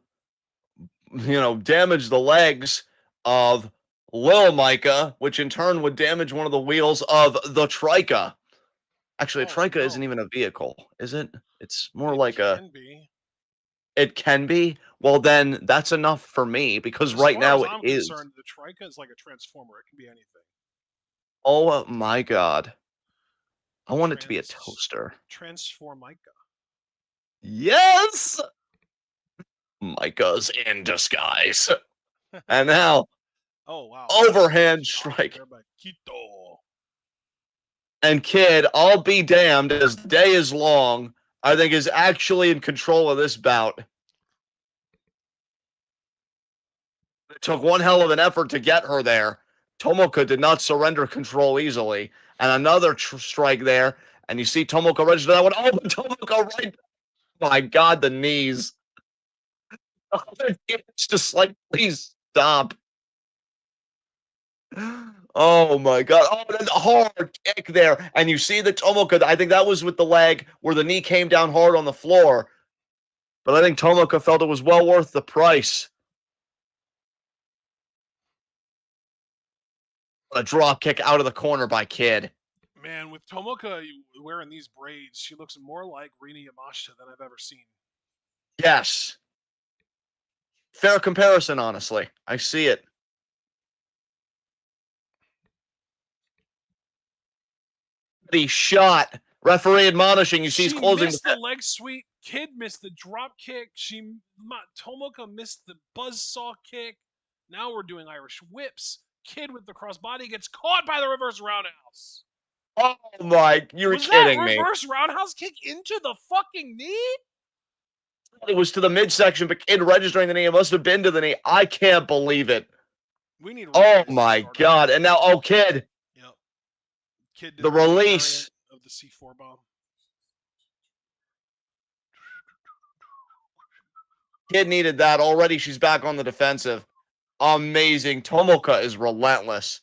damage the legs of Lil Micah, which in turn would damage one of the wheels of the Trika. Actually, a Oh, Trika no. isn't even a vehicle, is it? It's more It like can be. It can be? Well, then that's enough for me, because As right far as now it I'm is. concerned, the Trika is like a transformer. It can be anything. Oh my God. I want it to be a toaster. Transformica. Yes! Micah's in disguise. And now, Oh wow! overhand Shot strike. there by Quito. And Kid, I'll be damned, as the day is long, I think is actually in control of this bout. It took one hell of an effort to get her there. Tomoka did not surrender control easily. And another strike there. And you see Tomoka register that one. Oh, but Tomoka right. My God, the knees. It's just like, please stop. Oh my God. Oh, then a hard kick there. And you see the Tomoka, I think that was with the leg where the knee came down hard on the floor. But I think Tomoka felt it was well worth the price. A drop kick out of the corner by Kid. Man, with Tomoka wearing these braids, she looks more like Rina Yamashita than I've ever seen. Yes. Fair comparison, honestly. I see it. The shot. Referee admonishing. You see he's She closing missed the the leg sweep. Kid missed the drop kick. Tomoka missed the buzzsaw kick. Now we're doing Irish whips. Kid with the crossbody gets caught by the reverse roundhouse. Oh my, you're Was that kidding me. reverse roundhouse kick into the fucking knee? It was to the midsection, but Kid registering the knee. It must have been to the knee. I can't believe it. We need. Oh my God. And now, oh, Kid. Yep. Kid did The release of the C4 bomb. Kid needed that. Already she's back on the defensive. Amazing. Tomoka is relentless.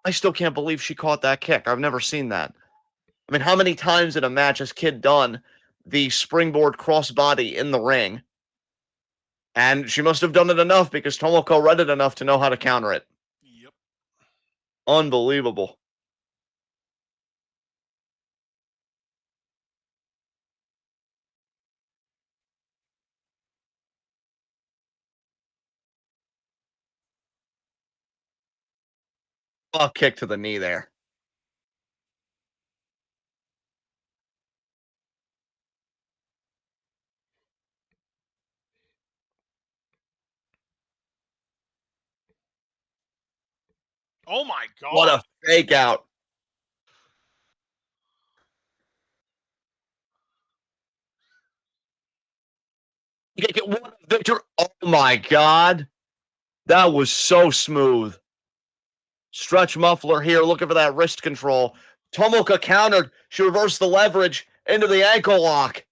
I still can't believe she caught that kick. I've never seen that. I mean, how many times in a match has Kid done the springboard crossbody in the ring? And she must have done it enough, because Tomoko read it enough to know how to counter it. Yep. Unbelievable. Oh, kick to the knee there. Oh my God. What a fake out. Victor. Oh my God. That was so smooth. Stretch muffler here, looking for that wrist control. Tomoka countered. She reversed the leverage into the ankle lock.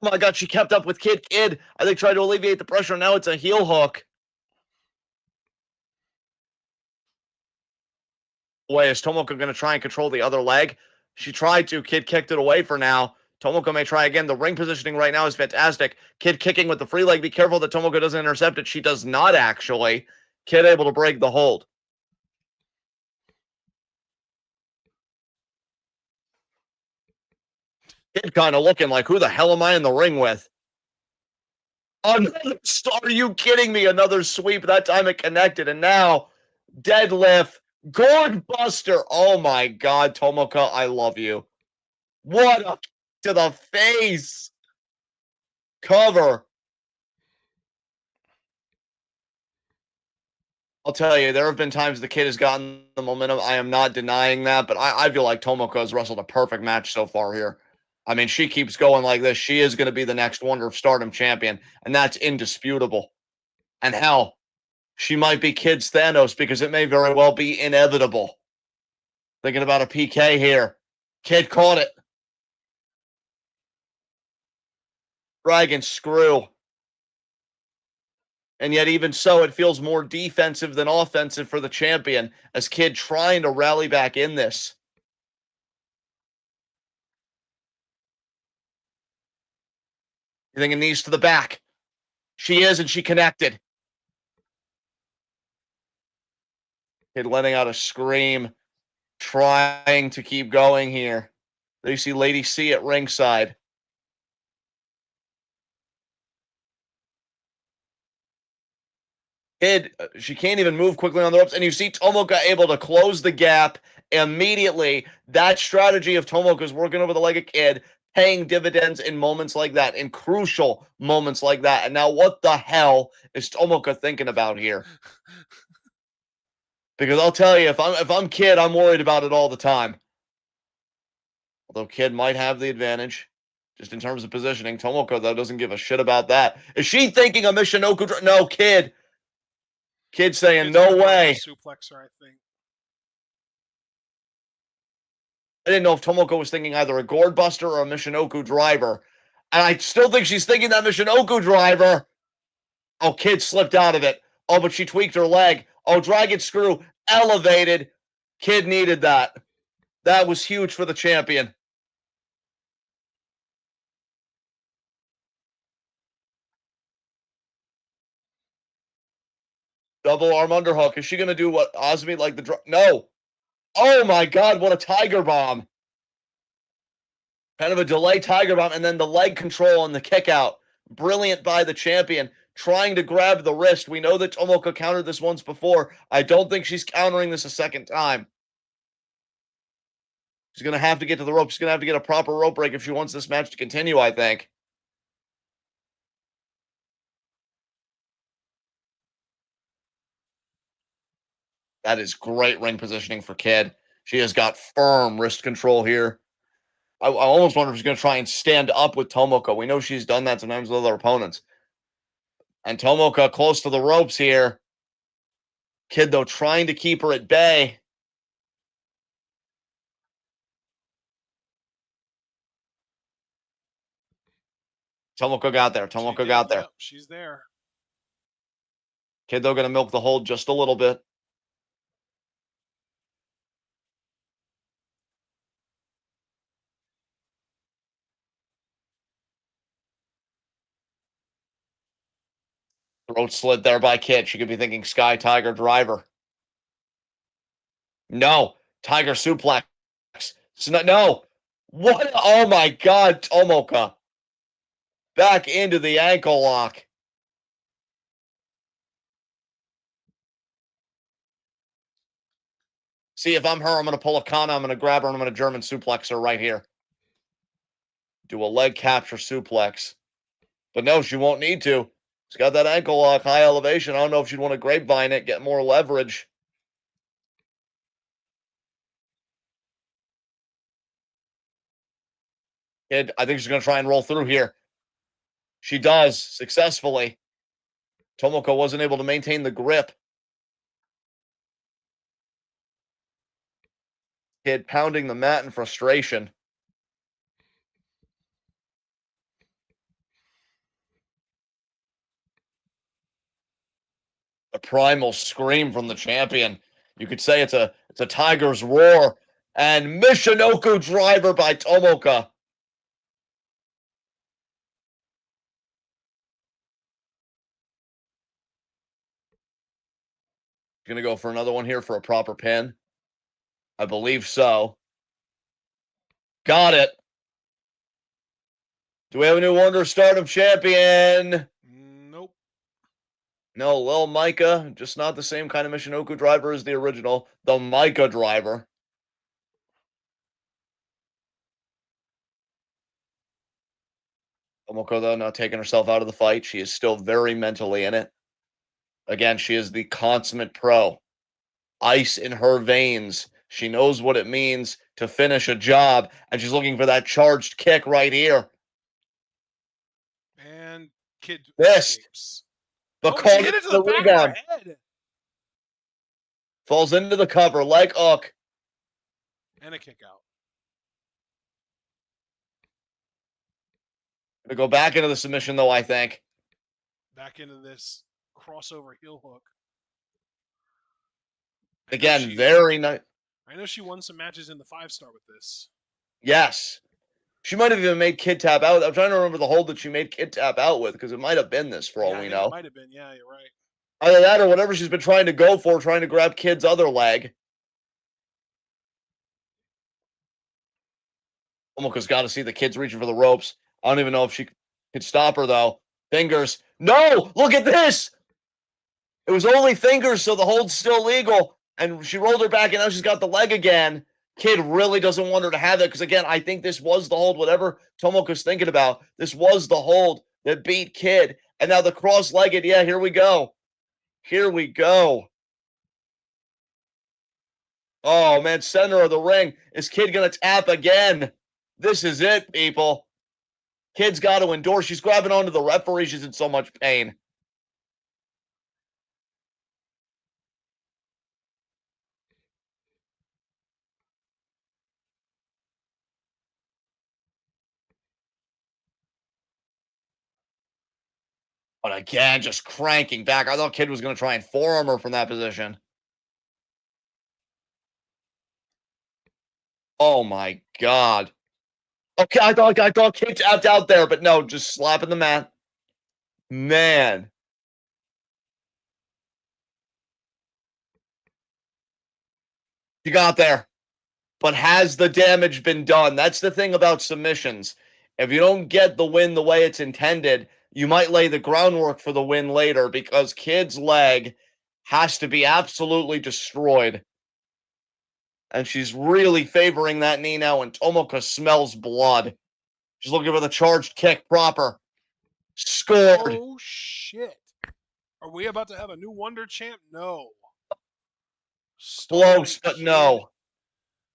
Oh my God, she kept up with Kid. Kid, I think, tried to alleviate the pressure. Now it's a heel hook. Boy, is Tomoko going to try and control the other leg? She tried to. Kid kicked it away for now. Tomoko may try again. The ring positioning right now is fantastic. Kid kicking with the free leg. Be careful that Tomoko doesn't intercept it. She does not, actually. Kid able to break the hold. Kid kind of looking like, who the hell am I in the ring with? Another are you kidding me? Another sweep. That time it connected. And now deadlift. Gourd Buster. Oh my God, Tomoka, I love you. What a to the face. Cover. I'll tell you, there have been times the kid has gotten the momentum. I am not denying that, but I feel like Tomoka has wrestled a perfect match so far here. I mean, she keeps going like this. She is going to be the next Wonder of Stardom champion, and that's indisputable. And hell, she might be Kid's Thanos because it may very well be inevitable. Thinking about a PK here. Kid caught it. Dragon screw. And yet, even so, it feels more defensive than offensive for the champion as Kid trying to rally back in this. You thinking knees to the back. She is, and she connected. Kid letting out a scream, trying to keep going here. There you see Lady C at ringside. Kid, she can't even move quickly on the ropes, and you see Tomoka able to close the gap immediately. That strategy of Tomoka's working over the leg of Kid, paying dividends in moments like that, in crucial moments like that. And now, what the hell is Tomoka thinking about here? Because I'll tell you, if I'm Kid, I'm worried about it all the time. Although Kid might have the advantage, just in terms of positioning. Tomoka, though, doesn't give a shit about that. Is she thinking a Michinoku? No, Kid. Kid saying, Kid's no gonna way. Suplex her, I think. I didn't know if Tomoko was thinking either a Gourd Buster or a Michinoku driver. And I still think she's thinking that Michinoku driver. Oh, Kid slipped out of it. Oh, but she tweaked her leg. Oh, Dragon Screw elevated. Kid needed that. That was huge for the champion. Double arm underhook. Is she going to do what Osmi like the No. Oh my God, what a Tiger Bomb. Kind of a delay Tiger Bomb, and then the leg control and the kick out. Brilliant by the champion, trying to grab the wrist. We know that Tomoka countered this once before. I don't think she's countering this a second time. She's going to have to get to the rope. She's going to have to get a proper rope break if she wants this match to continue, I think. That is great ring positioning for Kid. She has got firm wrist control here. I almost wonder if she's going to try and stand up with Tomoka. We know she's done that sometimes with other opponents. And Tomoka close to the ropes here. Kid, though, trying to keep her at bay. Tomoka got there. Tomoka got there. Yep, she's there. Kid, though, going to milk the hold just a little bit. Throat slit there by Kid. She could be thinking Sky Tiger driver. No. Tiger suplex. No. What? Oh, my God. Tomoka. Back into the ankle lock. See, if I'm her, I'm going to pull a Kana. I'm going to grab her, and I'm going to German suplex her right here. Do a leg capture suplex. But no, she won't need to. She's got that ankle lock, high elevation. I don't know if she'd want to grapevine it, get more leverage. Kid, I think she's going to try and roll through here. She does, successfully. Tomoka wasn't able to maintain the grip. Kid pounding the mat in frustration. A primal scream from the champion. You could say it's a tiger's roar. And Michinoku driver by Tomoka. Gonna go for another one here for a proper pin. I believe so. Got it. Do we have a new Wonder Stardom champion? No, Lil Micah, just not the same kind of Michinoku driver as the original. The Micah driver. Tomoko, though, not taking herself out of the fight. She is still very mentally in it. Again, she is the consummate pro. Ice in her veins. She knows what it means to finish a job, and she's looking for that charged kick right here. And Kid This, escapes. the Oh, she call hit to it to the the back of her rebound. head. Falls into the cover, leg hook. And a kick out. Gonna go back into the submission, though, I think. Back into this crossover heel hook. Again, very nice. I know she won some matches in the 5-star with this. Yes. She might have even made Kid tap out. I'm trying to remember the hold that she made Kid tap out with, because it might have been this for all Yeah, I we think it know. might have been. Yeah, you're right. Either that or whatever she's been trying to go for, trying to grab Kid's other leg. Tomoka's got to see the Kid's reaching for the ropes. I don't even know if she could stop her, though. Fingers. No! Look at this! It was only fingers, so the hold's still legal. And she rolled her back, and now she's got the leg again. Kid really doesn't want her to have it, because, again, I think this was the hold, whatever Tomoka's thinking about. This was the hold that beat Kid. And now the cross-legged, yeah, here we go. Here we go. Oh, man, center of the ring. Is Kid going to tap again? This is it, people. Kid's got to endure. She's grabbing onto the referee. She's in so much pain. But again, just cranking back. I thought Kid was going to try and forearm her from that position. Oh my God. Okay, I thought Kid tapped out there, but no, just slapping the mat. Man. She got there. But has the damage been done? That's the thing about submissions. If you don't get the win the way it's intended, you might lay the groundwork for the win later, because Kid's leg has to be absolutely destroyed. And she's really favoring that knee now, and Tomoka smells blood. She's looking for the charged kick proper. Scored. Oh, shit. Are we about to have a new Wonder Champ? No. Close, but no.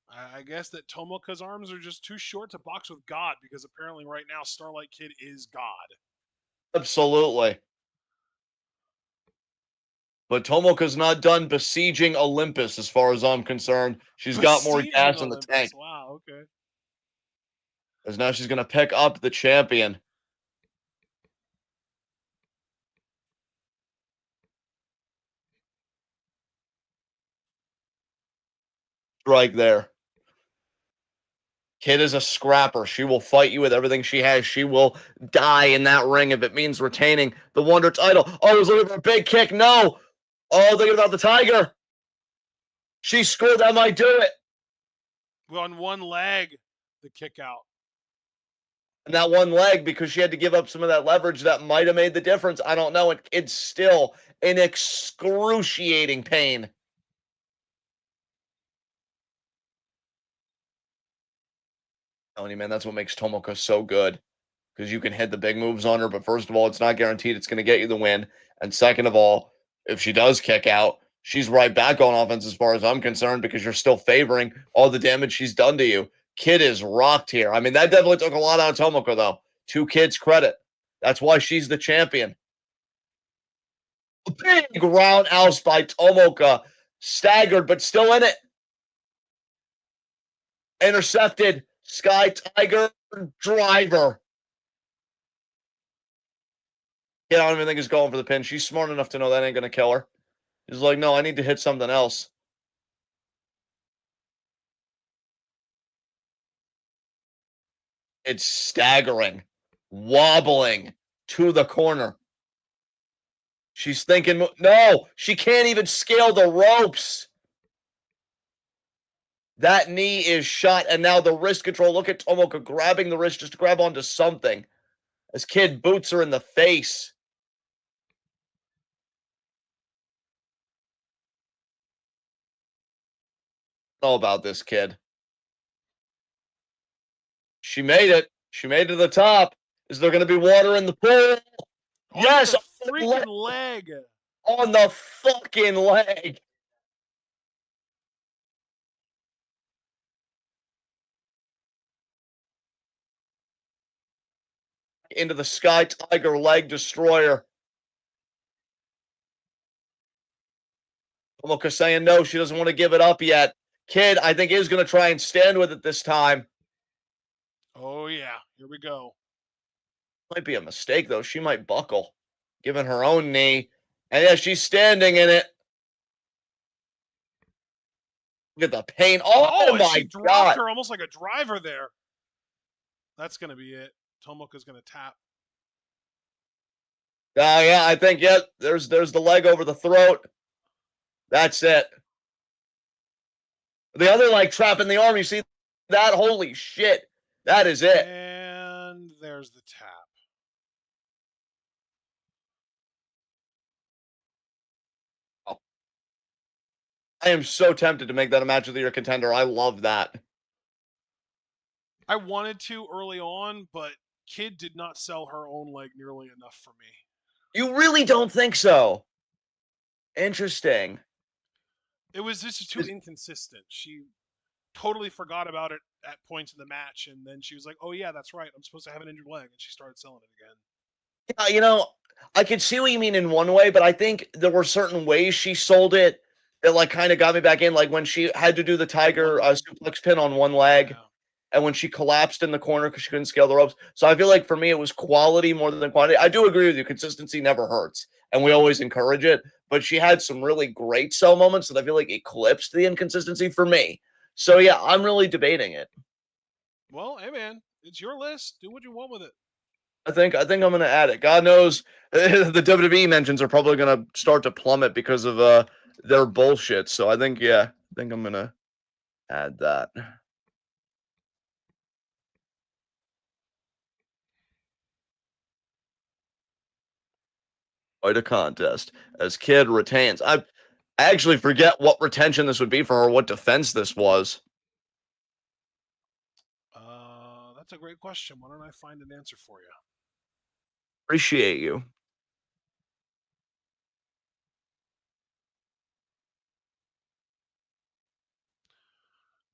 I guess that Tomoka's arms are just too short to box with God, because apparently right now Starlight Kid is God. Absolutely. But Tomoka's not done besieging Olympus as far as I'm concerned. She's got more gas in the tank. Wow, okay. As now she's going to pick up the champion. Right there. Kid is a scrapper. She will fight you with everything she has. She will die in that ring if it means retaining the Wonder title. Oh, he's looking for a big kick. No. Oh, thinking about the Tiger. She scored. That might do it. On one leg, the kick out. And that one leg, because she had to give up some of that leverage, that might have made the difference. I don't know. It's still in excruciating pain. Telling you, man, that's what makes Tomoka so good. Because you can hit the big moves on her, but first of all, it's not guaranteed it's going to get you the win. And second of all, if she does kick out, she's right back on offense as far as I'm concerned, because you're still favoring all the damage she's done to you. Kid is rocked here. I mean, that definitely took a lot out of Tomoko, though. To Kid's credit. That's why she's the champion. A big roundhouse by Tomoka. Staggered, but still in it. Intercepted. Sky Tiger driver. Kid, I don't even think he's going for the pin. She's smart enough to know that ain't going to kill her. He's like, no, I need to hit something else. It's staggering, wobbling to the corner. She's thinking, no, she can't even scale the ropes. That knee is shot, and now the wrist control. Look at Tomoka grabbing the wrist just to grab onto something. As Kid boots her in the face. know about this kid. She made it. She made it to the top. Is there going to be water in the pool? Onto Yes, the freaking leg. on the fucking leg. Into the Sky Tiger leg destroyer. Tomoka saying no, she doesn't want to give it up yet. Kid, I think, is going to try and stand with it this time. Oh, yeah. Here we go. Might be a mistake, though. She might buckle, given her own knee. And yeah, she's standing in it. Look at the pain. Oh, Oh, and she my dropped God. her almost like a driver there. That's going to be it. Tomoka's going to tap. Yeah, I think, yeah, there's the leg over the throat. That's it. The other leg trapping the arm, you see that? Holy shit. That is it. And there's the tap. Oh. I am so tempted to make that a match of the year contender. I love that. I wanted to early on, but Kid did not sell her own leg nearly enough for me. You really don't think so? Interesting. It was just too inconsistent. She totally forgot about it at points in the match, and then she was like, "Oh yeah, that's right. I'm supposed to have an injured leg," and she started selling it again. Yeah, I could see what you mean in one way, but I think there were certain ways she sold it that like kind of got me back in. Like when she had to do the tiger suplex pin on one leg, Yeah. and when she collapsed in the corner because she couldn't scale the ropes. So I feel like for me it was quality more than quantity. I do agree with you. Consistency never hurts, and we always encourage it. But she had some really great sell moments that I feel like eclipsed the inconsistency for me. So yeah, I'm really debating it. Well, hey man, it's your list. Do what you want with it. I think I'm gonna add it. God knows the WWE mentions are probably gonna start to plummet because of their bullshit. So I think I'm gonna add that. Quite a contest as Kid retains. I actually forget what retention this would be for her, what defense this was. That's a great question. Why don't I find an answer for you? Appreciate you.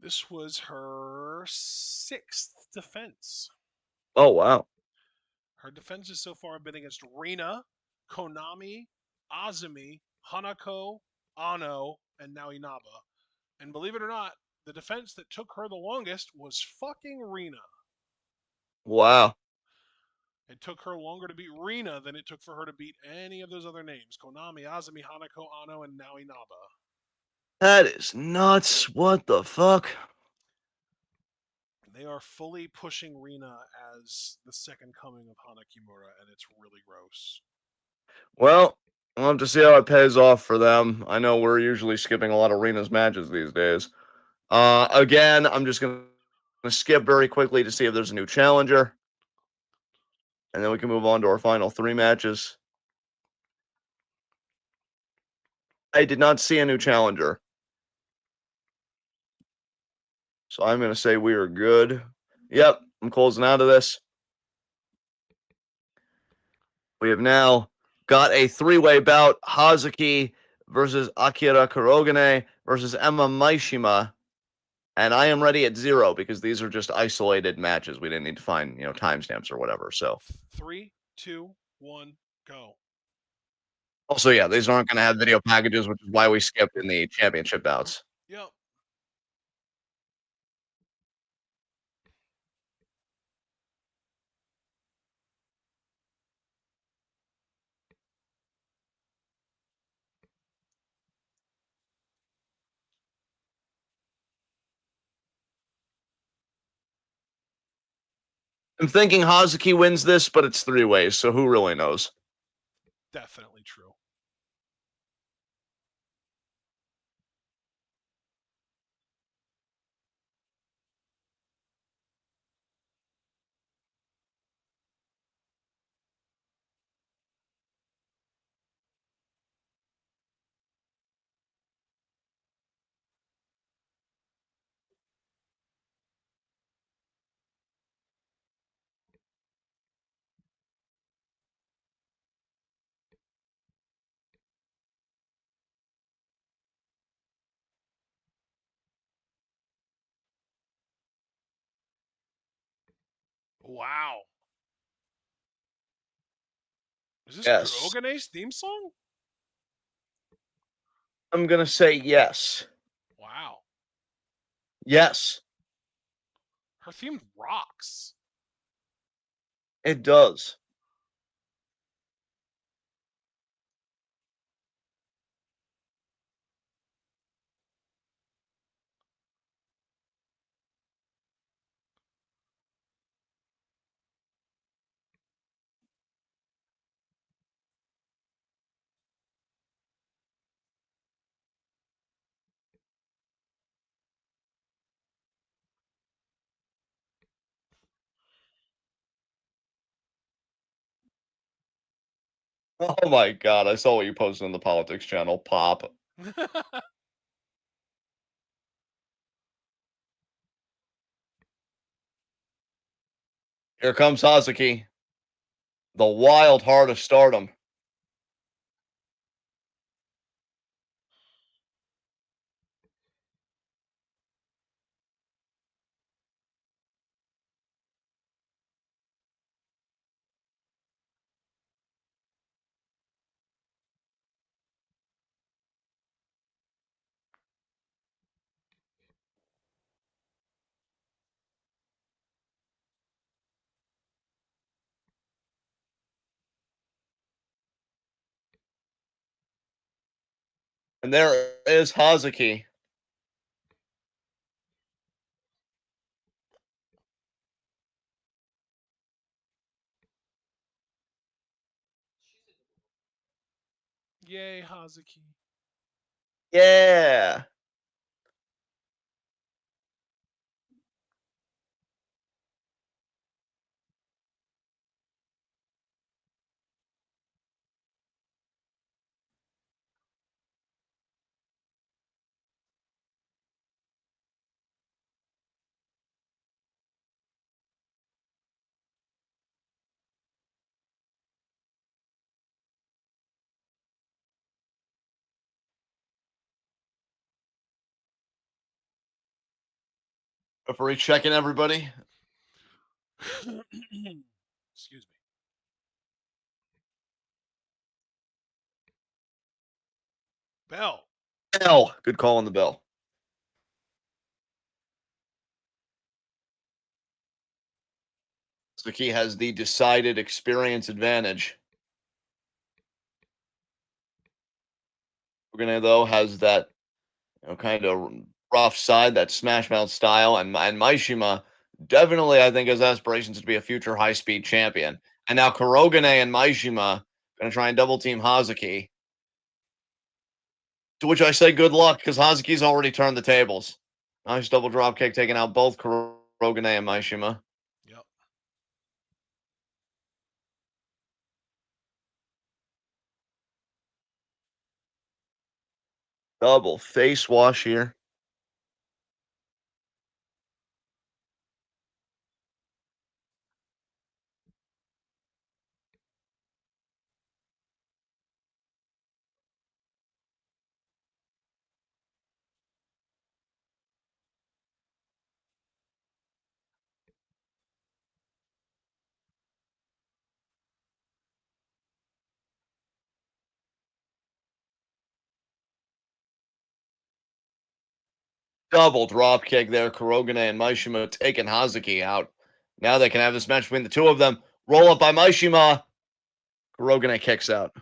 This was her sixth defense. Oh wow. Her defenses so far have been against Rina, Konami, Azumi, Hanako, Ano, and now Inaba. And believe it or not, the defense that took her the longest was fucking Rina. Wow. It took her longer to beat Rina than it took for her to beat any of those other names: Konami, Azumi, Hanako, Ano, and now Inaba. That is nuts. What the fuck? They are fully pushing Rina as the second coming of Hana Kimura, and it's really gross. Well, we'll have to see how it pays off for them. I know we're usually skipping a lot of Rena's matches these days. Again, I'm just gonna skip very quickly to see if there's a new challenger. And then we can move on to our final three matches. I did not see a new challenger. So I'm going to say we are good. Yep, I'm closing out of this. We have now got a three-way bout. Hazuki versus Akira Kurogane versus Emma Maishima. And I am ready at 0 because these are just isolated matches. We didn't need to find, timestamps or whatever. So 3, 2, 1, go. also, yeah, these aren't going to have video packages, which is why we skipped in the championship bouts. Yep. I'm thinking Hazuki wins this, but it's three ways, so who really knows? Definitely true. Wow. Is this Yes. Kurogane's theme song? I'm going to say yes. Wow. Yes, Her theme rocks. it does. Oh my god, I saw what you posted on the politics channel. Pop. Here comes Hazuki, the wild heart of stardom. And there is Hazuki. Yay, Hazuki. Yeah. Referee checking everybody. Excuse me. Bell. Bell. Good call on the bell. Hazuki has the decided experience advantage. Ugane, though, has that kind of rough side, that smash mouth style, and Maishima definitely, I think, has aspirations to be a future high speed champion. And now Kurogane and Maishima gonna try and double team Hazuki. To which I say good luck, because Hazuki's already turned the tables. Nice double drop kick taking out both Kurogane and Maishima. Yep. Double face wash here. Double drop kick there. Kurogane and Maishima taking Hazuki out. Now they can have this match between the two of them. Roll up by Maishima. Kurogane kicks out.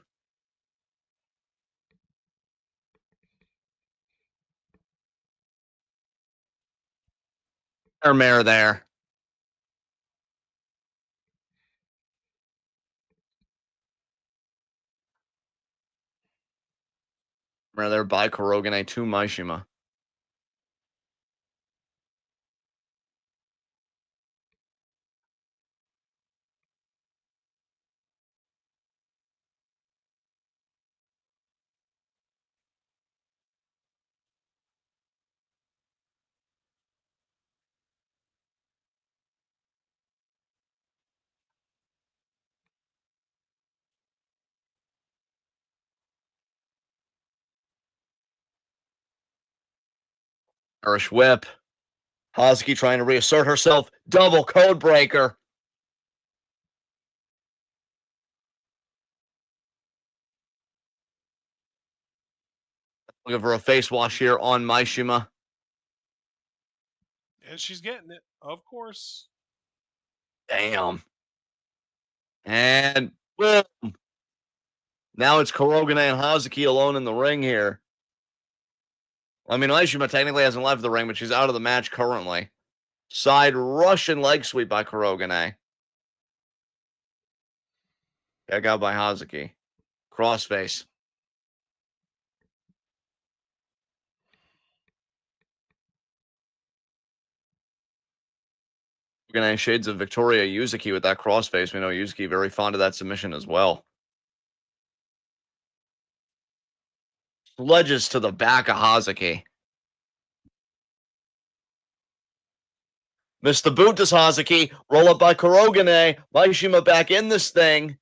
Mare there. Mare there by Kurogane to Maishima. Irish whip. Hazuki trying to reassert herself. Double code breaker. Looking for a face wash here on Maishima. And she's getting it, of course. Damn. And boom. Now it's Korakuen and Hazuki alone in the ring here. I mean, Maishima technically hasn't left the ring, but she's out of the match currently. Side Russian leg sweep by Korakuen. Check out by Hazuki. Crossface. Korakuen shades of Victoria Yuzuki with that crossface. We know Yuzuki very fond of that submission as well. Sledges to the back of Hazuki. Missed the boot to Hazuki. Roll up by Korakuen. Maishima back in this thing.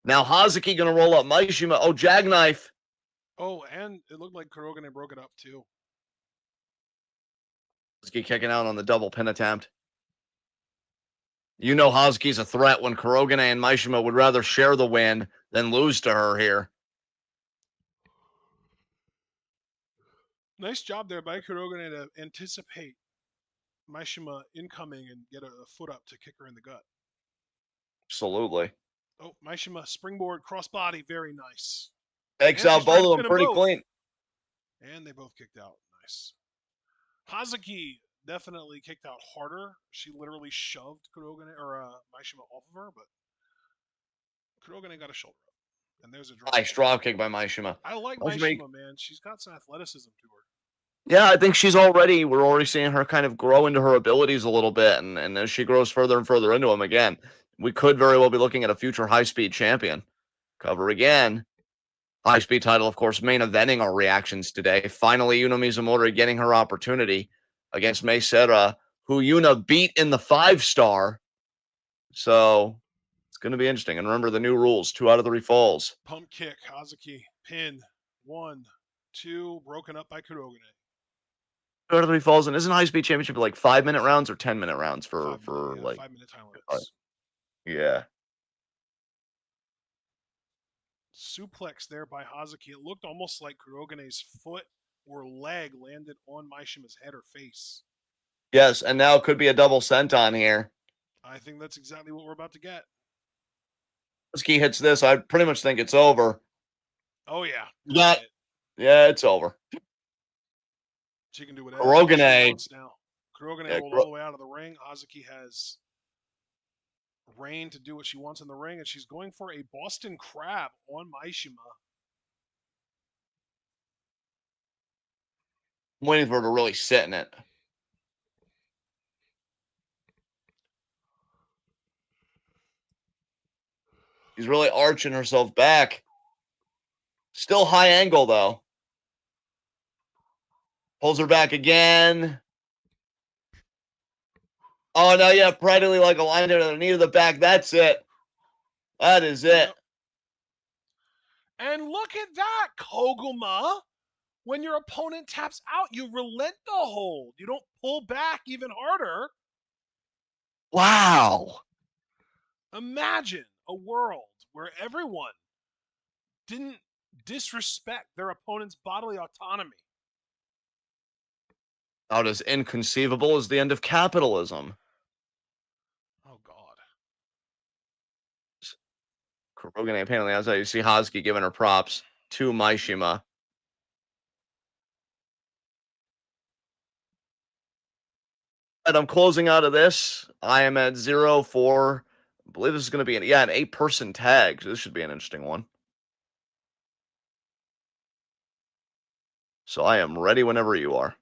Now Hazuki going to roll up Maishima. Oh, jackknife. Oh, and it looked like Korakuen broke it up too. Hazuki kicking out on the double pin attempt. You know Hazuki's a threat when Korakuen and Maishima would rather share the win than lose to her here. Nice job there by Korakuen to anticipate Maishima incoming and get a foot up to kick her in the gut. Absolutely. Oh, Maishima springboard crossbody, very nice. Takes And out she's trying both to of pin them pretty clean. And they both kicked out. Nice. Hazuki definitely kicked out harder. She literally shoved Korakuen or Maishima off of her, but Korakuen got a shoulder up. And there's a drop. Nice drop kick by Maishima. I like Maishima, man. She's got some athleticism to her. Yeah, I think we're already seeing her kind of grow into her abilities a little bit. And as she grows further and further into them again, we could very well be looking at a future high-speed champion. Cover again. High-speed title, of course, main eventing our reactions today. Finally, Yuna Mizumori getting her opportunity against Mei Seira, who Yuna beat in the 5-star. So it's going to be interesting. And remember the new rules, 2 out of 3 falls. Pump kick, Hazuki, pin, 1, 2, broken up by Korakuen. 2 out of 3 falls, and isn't high-speed championship like 5-minute rounds or 10-minute rounds for 5-minute time limits. Yeah. Suplex there by Hazuki. It looked almost like Kurogene's foot or leg landed on Maishima's head or face. Yes, and now it could be a double senton here. I think that's exactly what we're about to get. Hazuki hits this. I pretty much think it's over. Oh, yeah. Yeah, it's over. She can do whatever Korakuen she wants now. Korakuen rolled all the way out of the ring. Hazuki has reign to do what she wants in the ring, and she's going for a Boston Crab on Maishima. I'm waiting for her to really sit in it. She's really arching herself back. Still high angle, though. Pulls her back again. Oh, no, yeah, practically like a line to the knee to the back. That's it. That is it. And look at that, Koguma. When your opponent taps out, you relent the hold. You don't pull back even harder. Wow. Imagine a world where everyone didn't disrespect their opponent's bodily autonomy. About as inconceivable as the end of capitalism. Oh, God. Korakuen apparently, that's how you see Hazuki giving her props to Maishima. And I'm closing out of this. I am at 0-4. I believe this is going to be an 8-person tag. So this should be an interesting one. So I am ready whenever you are.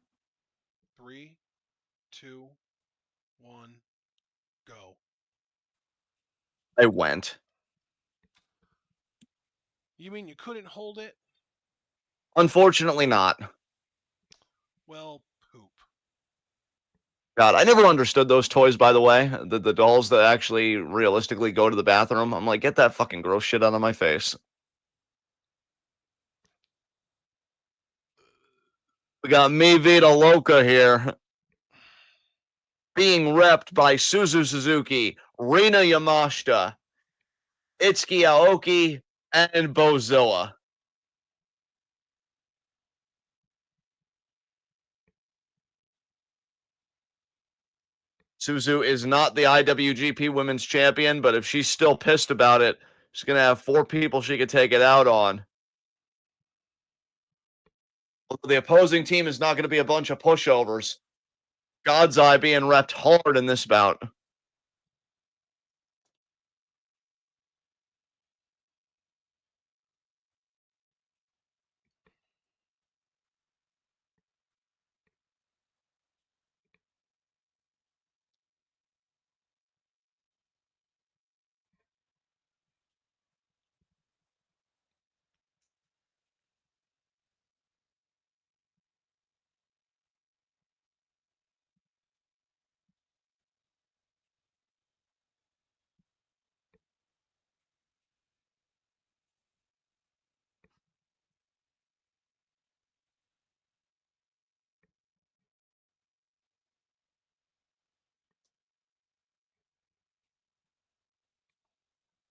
3, 2, 1, go. I went. You mean you couldn't hold it? Unfortunately not. Well, poop. God, I never understood those toys, by the way. The dolls that actually realistically go to the bathroom. I'm like, get that fucking gross shit out of my face. We got Mi Vida Loca here. Being repped by Suzu Suzuki, Rina Yamashita, Itsuki Aoki, and Bozilla. Suzu is not the IWGP Women's Champion, but if she's still pissed about it, she's going to have 4 people she could take it out on. The opposing team is not going to be a bunch of pushovers. God's Eye being repped hard in this bout.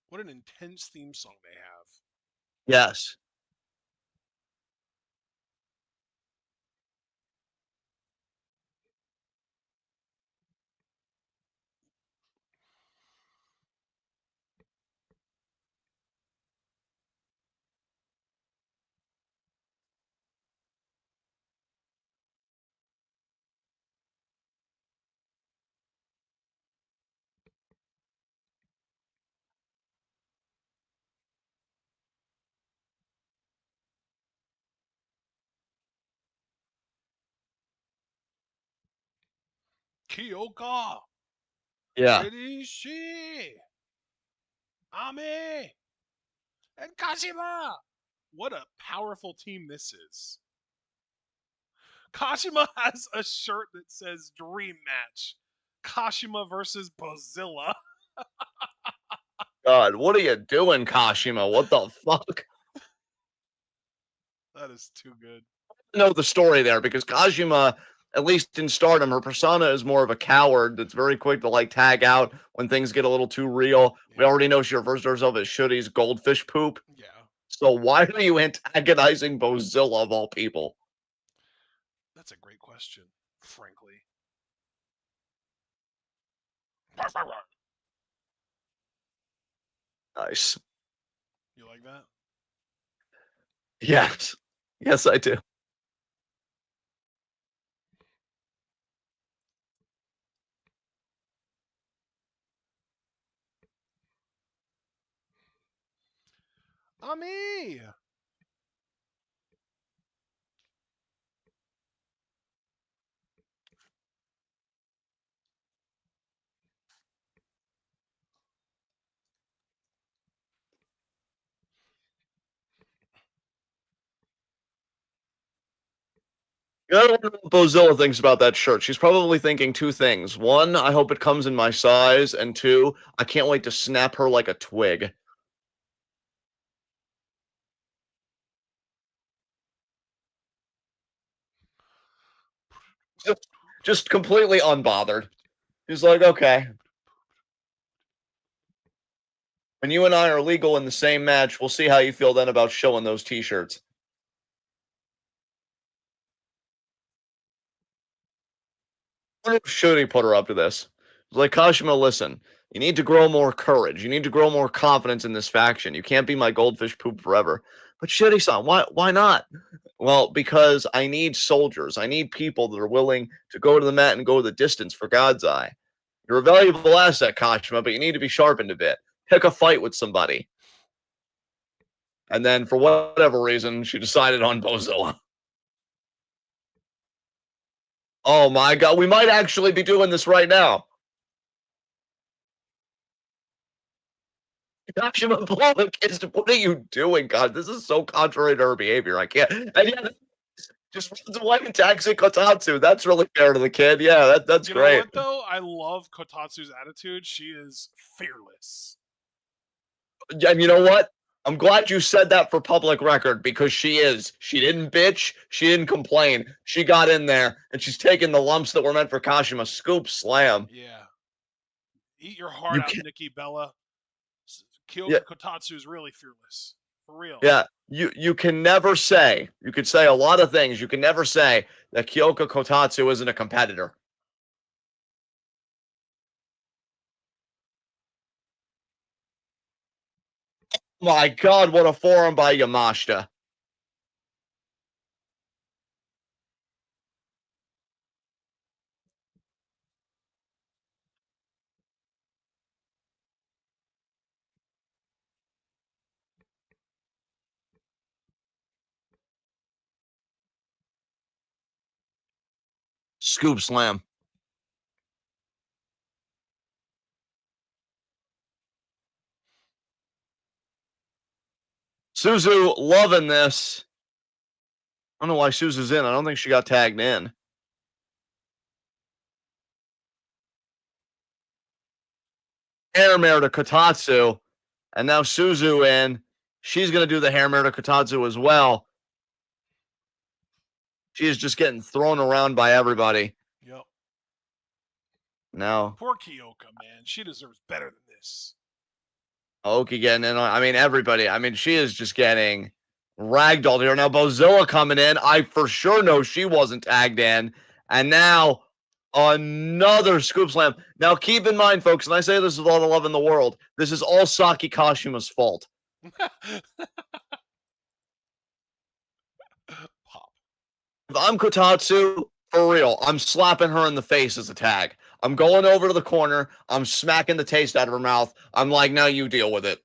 What an intense theme song they have. Yes. Kyoka, Yeah. Rishi, Ame, and Kashima. What a powerful team this is. Kashima has a shirt that says Dream Match. Kashima versus Bozilla. God, what are you doing, Kashima? What the fuck? That is too good. Know the story there because Kashima, at least in Stardom, her persona is more of a coward that's very quick to like tag out when things get a little too real. Yeah. We already know she refers to herself as Shooty's goldfish poop. Yeah. So why are you antagonizing Bozilla of all people? That's a great question, frankly. Nice. You like that? Yes. Yes, I do. Ami! I don't know what Bozilla thinks about that shirt. She's probably thinking 2 things. 1, I hope it comes in my size, and 2, I can't wait to snap her like a twig. Just completely unbothered. He's like, okay. When you and I are legal in the same match, we'll see how you feel then about showing those t-shirts. I wonder if Shooty put her up to this. He's like, Kashima, listen, you need to grow more courage. You need to grow more confidence in this faction. You can't be my goldfish poop forever. But Shooty-san, why not? Well, because I need soldiers. I need people that are willing to go to the mat and go the distance for God's Eye. You're a valuable asset, Kashima, but you need to be sharpened a bit. Pick a fight with somebody. And then, for whatever reason, she decided on Bozilla. Oh my God, we might actually be doing this right now. Kashima Pollock is, what are you doing? God, this is so contrary to her behavior. I can't. And yeah, just runs away and attacks Kotatsu. That's really fair to the kid. Yeah, that's You know great. what, though? I love Kotatsu's attitude. She is fearless. And you know what? I'm glad you said that for public record because she is. She didn't bitch. She didn't complain. She got in there and she's taking the lumps that were meant for Kashima. Scoop slam. Yeah. Eat your heart You out, can Nikki Bella. yeah, Kyoka Kotatsu is really fearless. For real. yeah. You can never say. You could say a lot of things. You can never say that Kyoka Kotatsu isn't a competitor. My God, what a forearm by Yamashita. Scoop slam. Suzu loving this. I don't know why Suzu's in. I don't think she got tagged in. Hair mare to Kotatsu. And now Suzu in. She's going to do the hair mare to Kotatsu as well. She is just getting thrown around by everybody. Yep. Now, Poor Kyoka, man. She deserves better than this. Aoki getting in. I mean, everybody. I mean, she is just getting ragdolled here. Now, Bozilla coming in. I for sure know she wasn't tagged in. And now, another scoop slam. Now, keep in mind, folks, and I say this with all the love in the world, this is all Saki Kashima's fault. Pop. If I'm Kotatsu, for real, I'm slapping her in the face as a tag. I'm going over to the corner. I'm smacking the taste out of her mouth. I'm like, now you deal with it.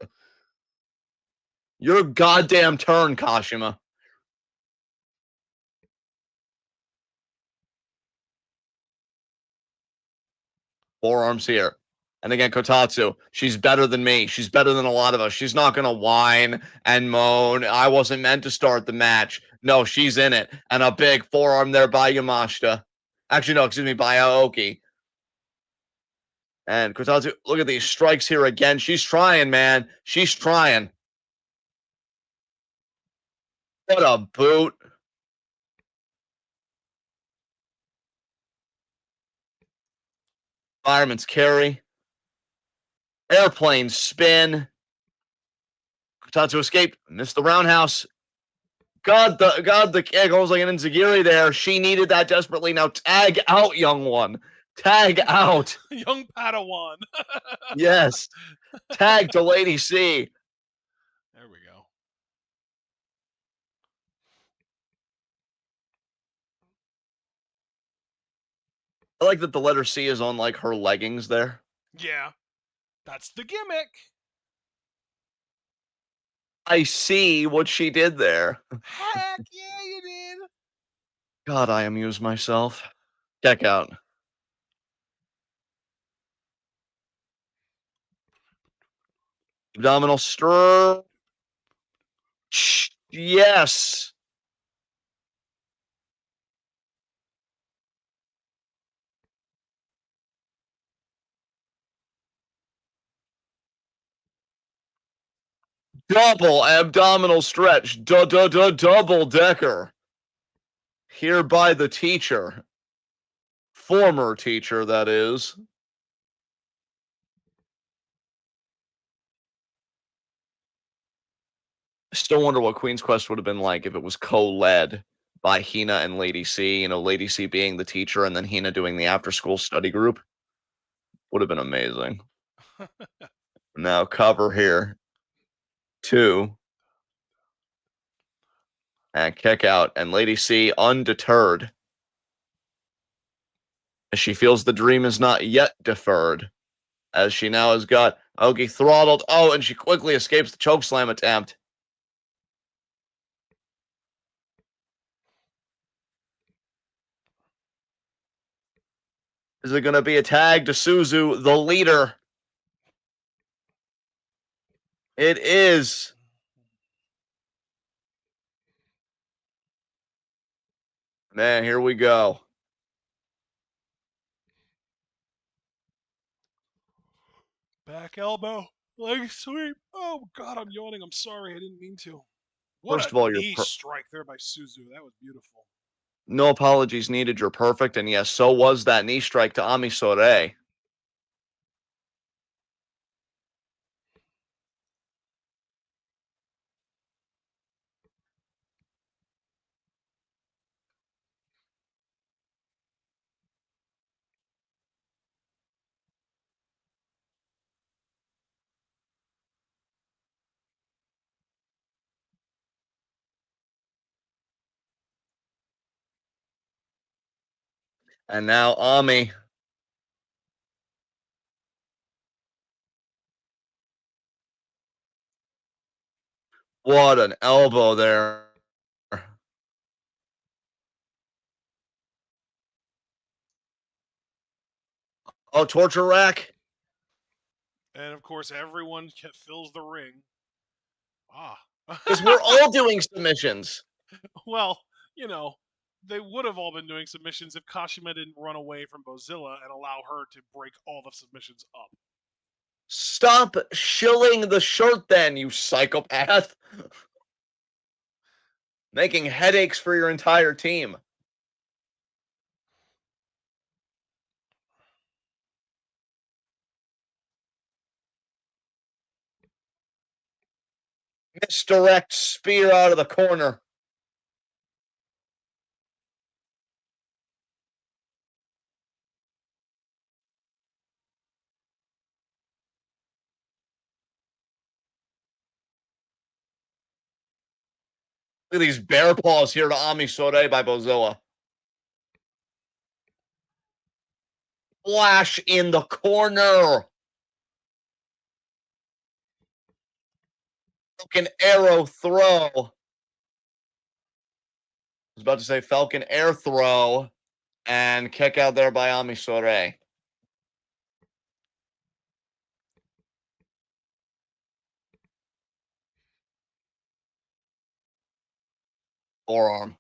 Your goddamn turn, Kashima. Forearms here. And again, Kotatsu, she's better than me. She's better than a lot of us. She's not going to whine and moan. I wasn't meant to start the match. No, she's in it. And a big forearm there by Yamashita. Actually, no, excuse me, by Aoki. And Kotatsu, look at these strikes here again. She's trying, man. She's trying. What a boot. Fireman's carry. Airplane spin. Kotatsu escaped. Missed the roundhouse. God, the kick almost like an enziguri there. She needed that desperately. Now tag out, young one. Tag out. Young Padawan. Yes. Tag to Lady C. There we go. I like that the letter C is on like her leggings there. Yeah. That's the gimmick. I see what she did there. Heck yeah, you did. God, I amuse myself. Check out. Abdominal stretch. Yes. Double abdominal stretch. Double decker. Here by the teacher. Former teacher, that is. I still wonder what Queen's Quest would have been like if it was co-led by Hina and Lady C. You know, Lady C being the teacher and then Hina doing the after-school study group. Would have been amazing. Now cover here. 2. And kick out. And Lady C undeterred. As she feels the dream is not yet deferred. As she now has got Ogi throttled. Oh, and she quickly escapes the chokeslam attempt. Is it going to be a tag to Suzu, the leader? It is. Man, here we go. Back elbow. Leg sweep. Oh, God, I'm yawning. I'm sorry. I didn't mean to. What First a of all, knee strike there by Suzu. That was beautiful. no apologies needed. You're perfect. And yes, so was that knee strike to Ami Sore. And now Ami. What an elbow there. Oh, torture rack. And of course, everyone fills the ring. Ah. Because we're all doing submissions. Well, you know, they would have all been doing submissions if Kashima didn't run away from Bozilla and allow her to break all the submissions up. Stop shilling the shirt then, you psychopath. Making headaches for your entire team. Misdirect spear out of the corner. Look at these bear paws here to Ami Sore by Bozilla. Flash in the corner. Falcon arrow throw. I was about to say Falcon air throw. And kick out there by Ami Sore. Forearm.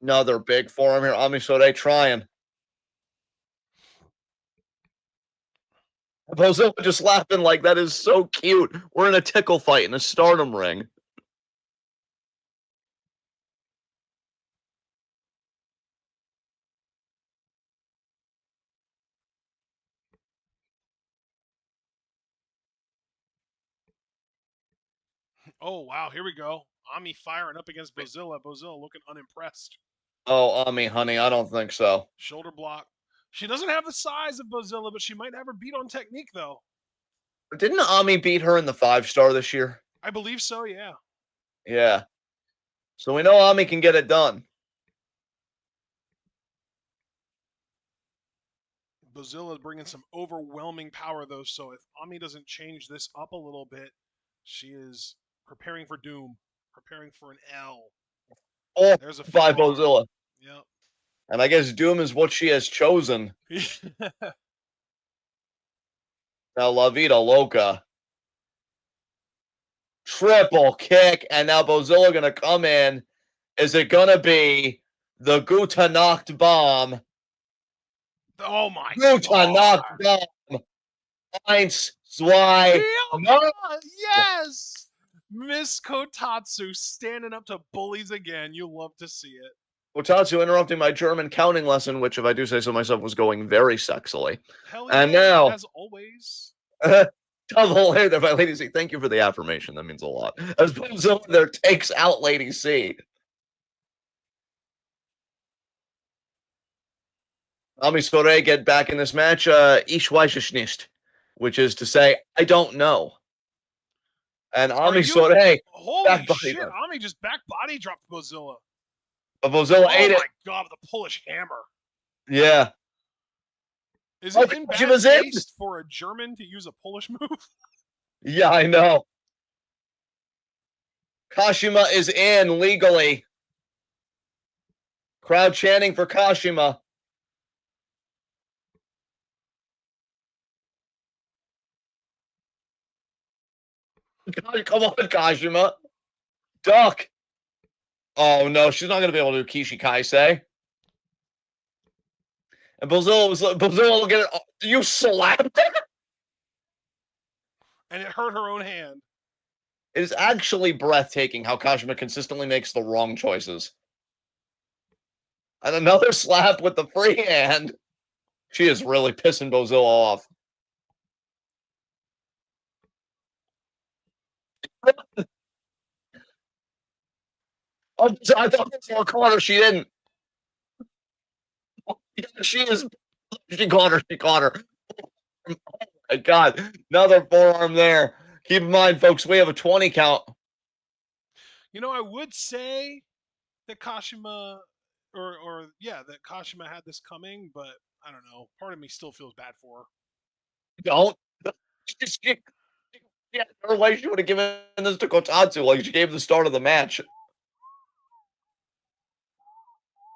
Another big forearm here. Ami Sore trying. Bozilla just laughing like that is so cute. We're in a tickle fight in a Stardom ring. Oh, wow, here we go. Ami firing up against Bozilla. Bozilla looking unimpressed. Oh, Ami, honey, I don't think so. Shoulder block. She doesn't have the size of Bozilla, but she might have her beat on technique, though. Didn't Ami beat her in the 5-star this year? I believe so, yeah. Yeah. So we know Ami can get it done. Bozilla is bringing some overwhelming power, though, so if Ami doesn't change this up a little bit, she is preparing for doom, preparing for an L. Oh, There's a by forearm. Bozilla. Yep. And I guess doom is what she has chosen. Now La Vida Loca. Triple kick, and now Bozilla gonna come in. Is it gonna be the Guta knocked bomb? Oh my Guta god. knocked bomb. 1, 2, no. Yes! Miss Kotatsu standing up to bullies again. You love to see it. Kotatsu interrupting my German counting lesson, which, if I do say so myself, was going very sexily. Hell And yeah, now, as always. double hair there by Lady C. Thank you for the affirmation. That means a lot. As Bozilla there takes out Lady C. Ami Sore get back in this match. Ich weiß es nicht, which is to say, I don't know. And Ami Sore, holy back body shit, drop. Ami just back body dropped Bozilla. But Bozilla Oh ate my it. god, the Polish hammer. Yeah. Is it in bad taste for a German to use a Polish move? Yeah, I know. Kashima is in legally. Crowd chanting for Kashima. God, come on, Kashima. Duck. Oh, no, she's not going to be able to do Kishi Kaisei. And Bozilla looking at it. You slapped her? And it hurt her own hand. It is actually breathtaking how Kashima consistently makes the wrong choices. And another slap with the free hand. She is really pissing Bozilla off. Oh, I thought Bozilla caught her. She didn't. She is. She caught her. She caught her. my God. Another forearm there. Keep in mind, folks, we have a 20 count. I would say that Kashima, that Kashima had this coming, but I don't know. Part of me still feels bad for her. Don't. Yeah, her way she would have given this to Kotatsu like she gave the start of the match.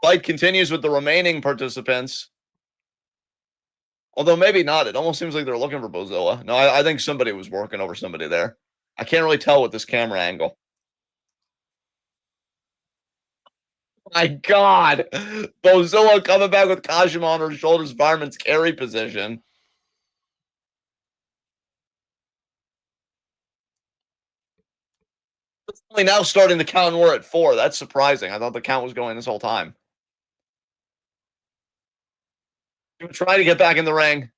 Fight continues with the remaining participants. Although maybe not. It almost seems like they're looking for Bozilla. No, I think somebody was working over somebody there. I can't really tell with this camera angle. My God. Bozilla coming back with Kashima on her shoulders, fireman's carry position. It's only now starting to count and we're at 4. That's surprising. I thought the count was going this whole time. Try to get back in the ring.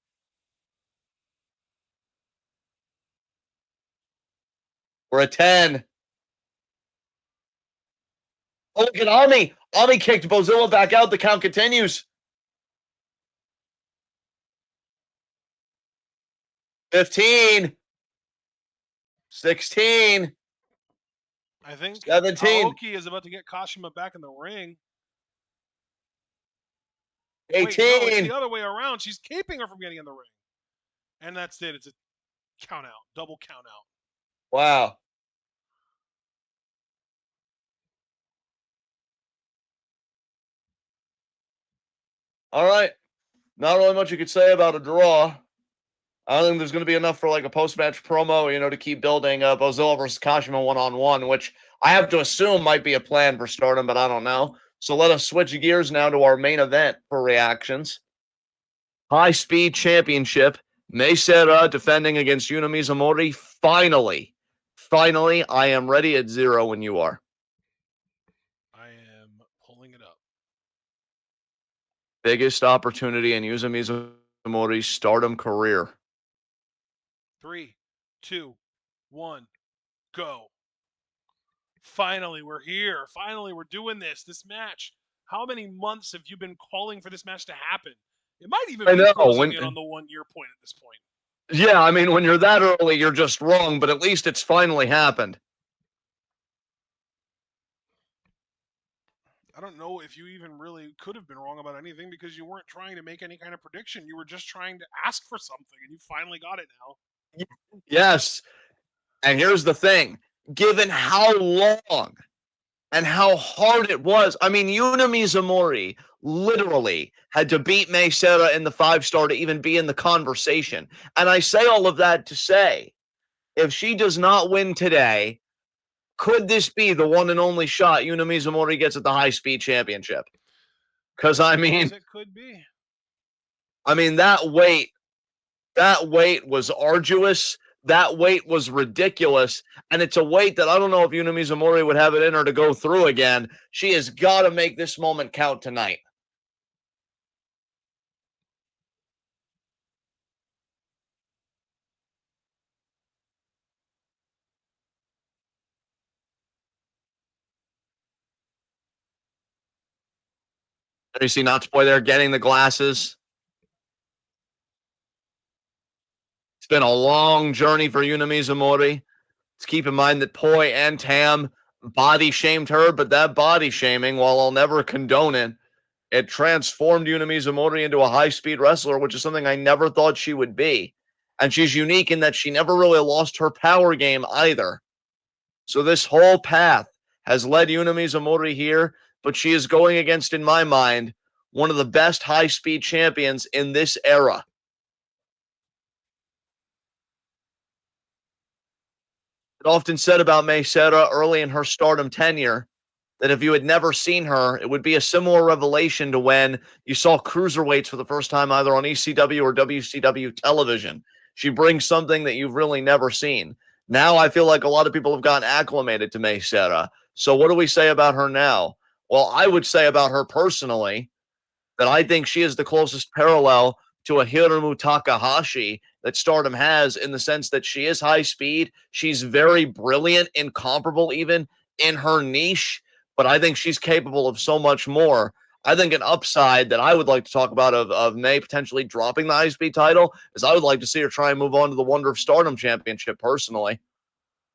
We're at 10. Oh, look at Ami. Ami kicked Bozilla back out. The count continues. 15. 16. I think 17. Aoki is about to get Kashima back in the ring. 18. Wait, no, it's the other way around. She's keeping her from getting in the ring. And that's it. It's a count out, double count out. Wow. All right. Not really much you could say about a draw. I don't think there's going to be enough for like a post-match promo, to keep building Bozilla versus Kashima one-on-one, which I have to assume might be a plan for Stardom, but I don't know. So let us switch gears now to our main event for reactions. High Speed Championship. Mei Seira defending against Yuna Mizumori. Finally, I am ready at 0 when you are. I am pulling it up. Biggest opportunity in Yuna Mizumori's Stardom career. 3, 2, 1, go. Finally, we're here. Finally, we're doing this match. How many months have you been calling for this match to happen? It might even be closing in on the 1-year point at this point. Yeah, I mean, when you're that early, you're just wrong, but at least it's finally happened. I don't know if you even really could have been wrong about anything because you weren't trying to make any kind of prediction. You were just trying to ask for something, and you finally got it now. Yes. And here's the thing. Given how long and how hard it was, I mean, Yuna Mizumori literally had to beat Mei Seira in the 5-star to even be in the conversation. And I say all of that to say, if she does not win today, could this be the one and only shot Yuna Mizumori gets at the High Speed Championship? Because I mean, it could be. I mean that wait was arduous. That wait was ridiculous, and it's a wait that I don't know if Yuna Mizumori would have it in her to go through again. She has got to make this moment count tonight. There you see Natsupoi there getting the glasses. It's been a long journey for Yuna Mizumori. Let's keep in mind that Poi and Tam body shamed her, but that body shaming, while I'll never condone it, it transformed Yuna Mizumori into a high-speed wrestler, which is something I never thought she would be. And she's unique in that she never really lost her power game either. So this whole path has led Yuna Mizumori here, but she is going against, in my mind, one of the best high-speed champions in this era. It often said about Mei Seira early in her Stardom tenure that if you had never seen her, it would be a similar revelation to when you saw cruiserweights for the first time either on ECW or WCW television. She brings something that you've really never seen. Now I feel like a lot of people have gotten acclimated to Mei Seira. So what do we say about her now? Well, I would say about her personally that I think she is the closest parallel to a Hiromu Takahashi that Stardom has, in the sense that she is high speed. She's very brilliant, incomparable even in her niche, but I think she's capable of so much more. I think an upside that I would like to talk about of May potentially dropping the high speed title is I would like to see her try and move on to the Wonder of Stardom Championship personally.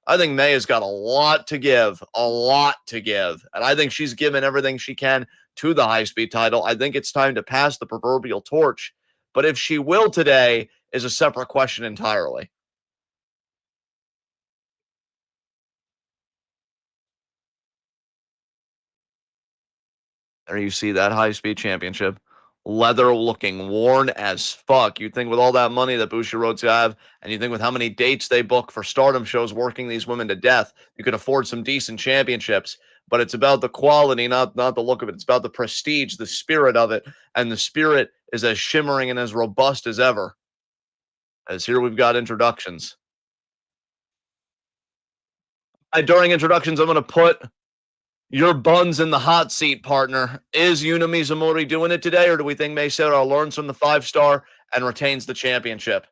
I think May has got a lot to give, a lot to give. And I think she's given everything she can to the high speed title. I think it's time to pass the proverbial torch. But if she will today is a separate question entirely. There you see that high speed championship. Leather looking worn as fuck. You'd think with all that money that Bushiroads have, and you think with how many dates they book for Stardom shows working these women to death, you could afford some decent championships. But it's about the quality, not the look of it. It's about the prestige, the spirit of it. And the spirit is as shimmering and as robust as ever. As here we've got introductions. During introductions, I'm going to put your buns in the hot seat, partner. Is Yuna Mizumori doing it today, or do we think Mei Seira learns from the 5-star and retains the championship?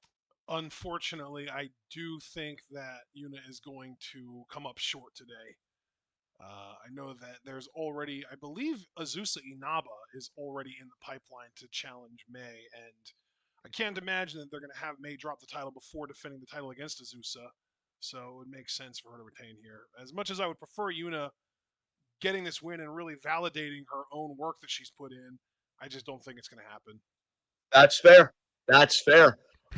Unfortunately, I do think that Yuna is going to come up short today. I know that there's already, I believe Azusa Inaba is already in the pipeline to challenge May, and I can't imagine that they're going to have May drop the title before defending the title against Azusa. So it would make sense for her to retain here. As much as I would prefer Yuna getting this win and really validating her own work that she's put in, I just don't think it's going to happen. That's fair. That's fair.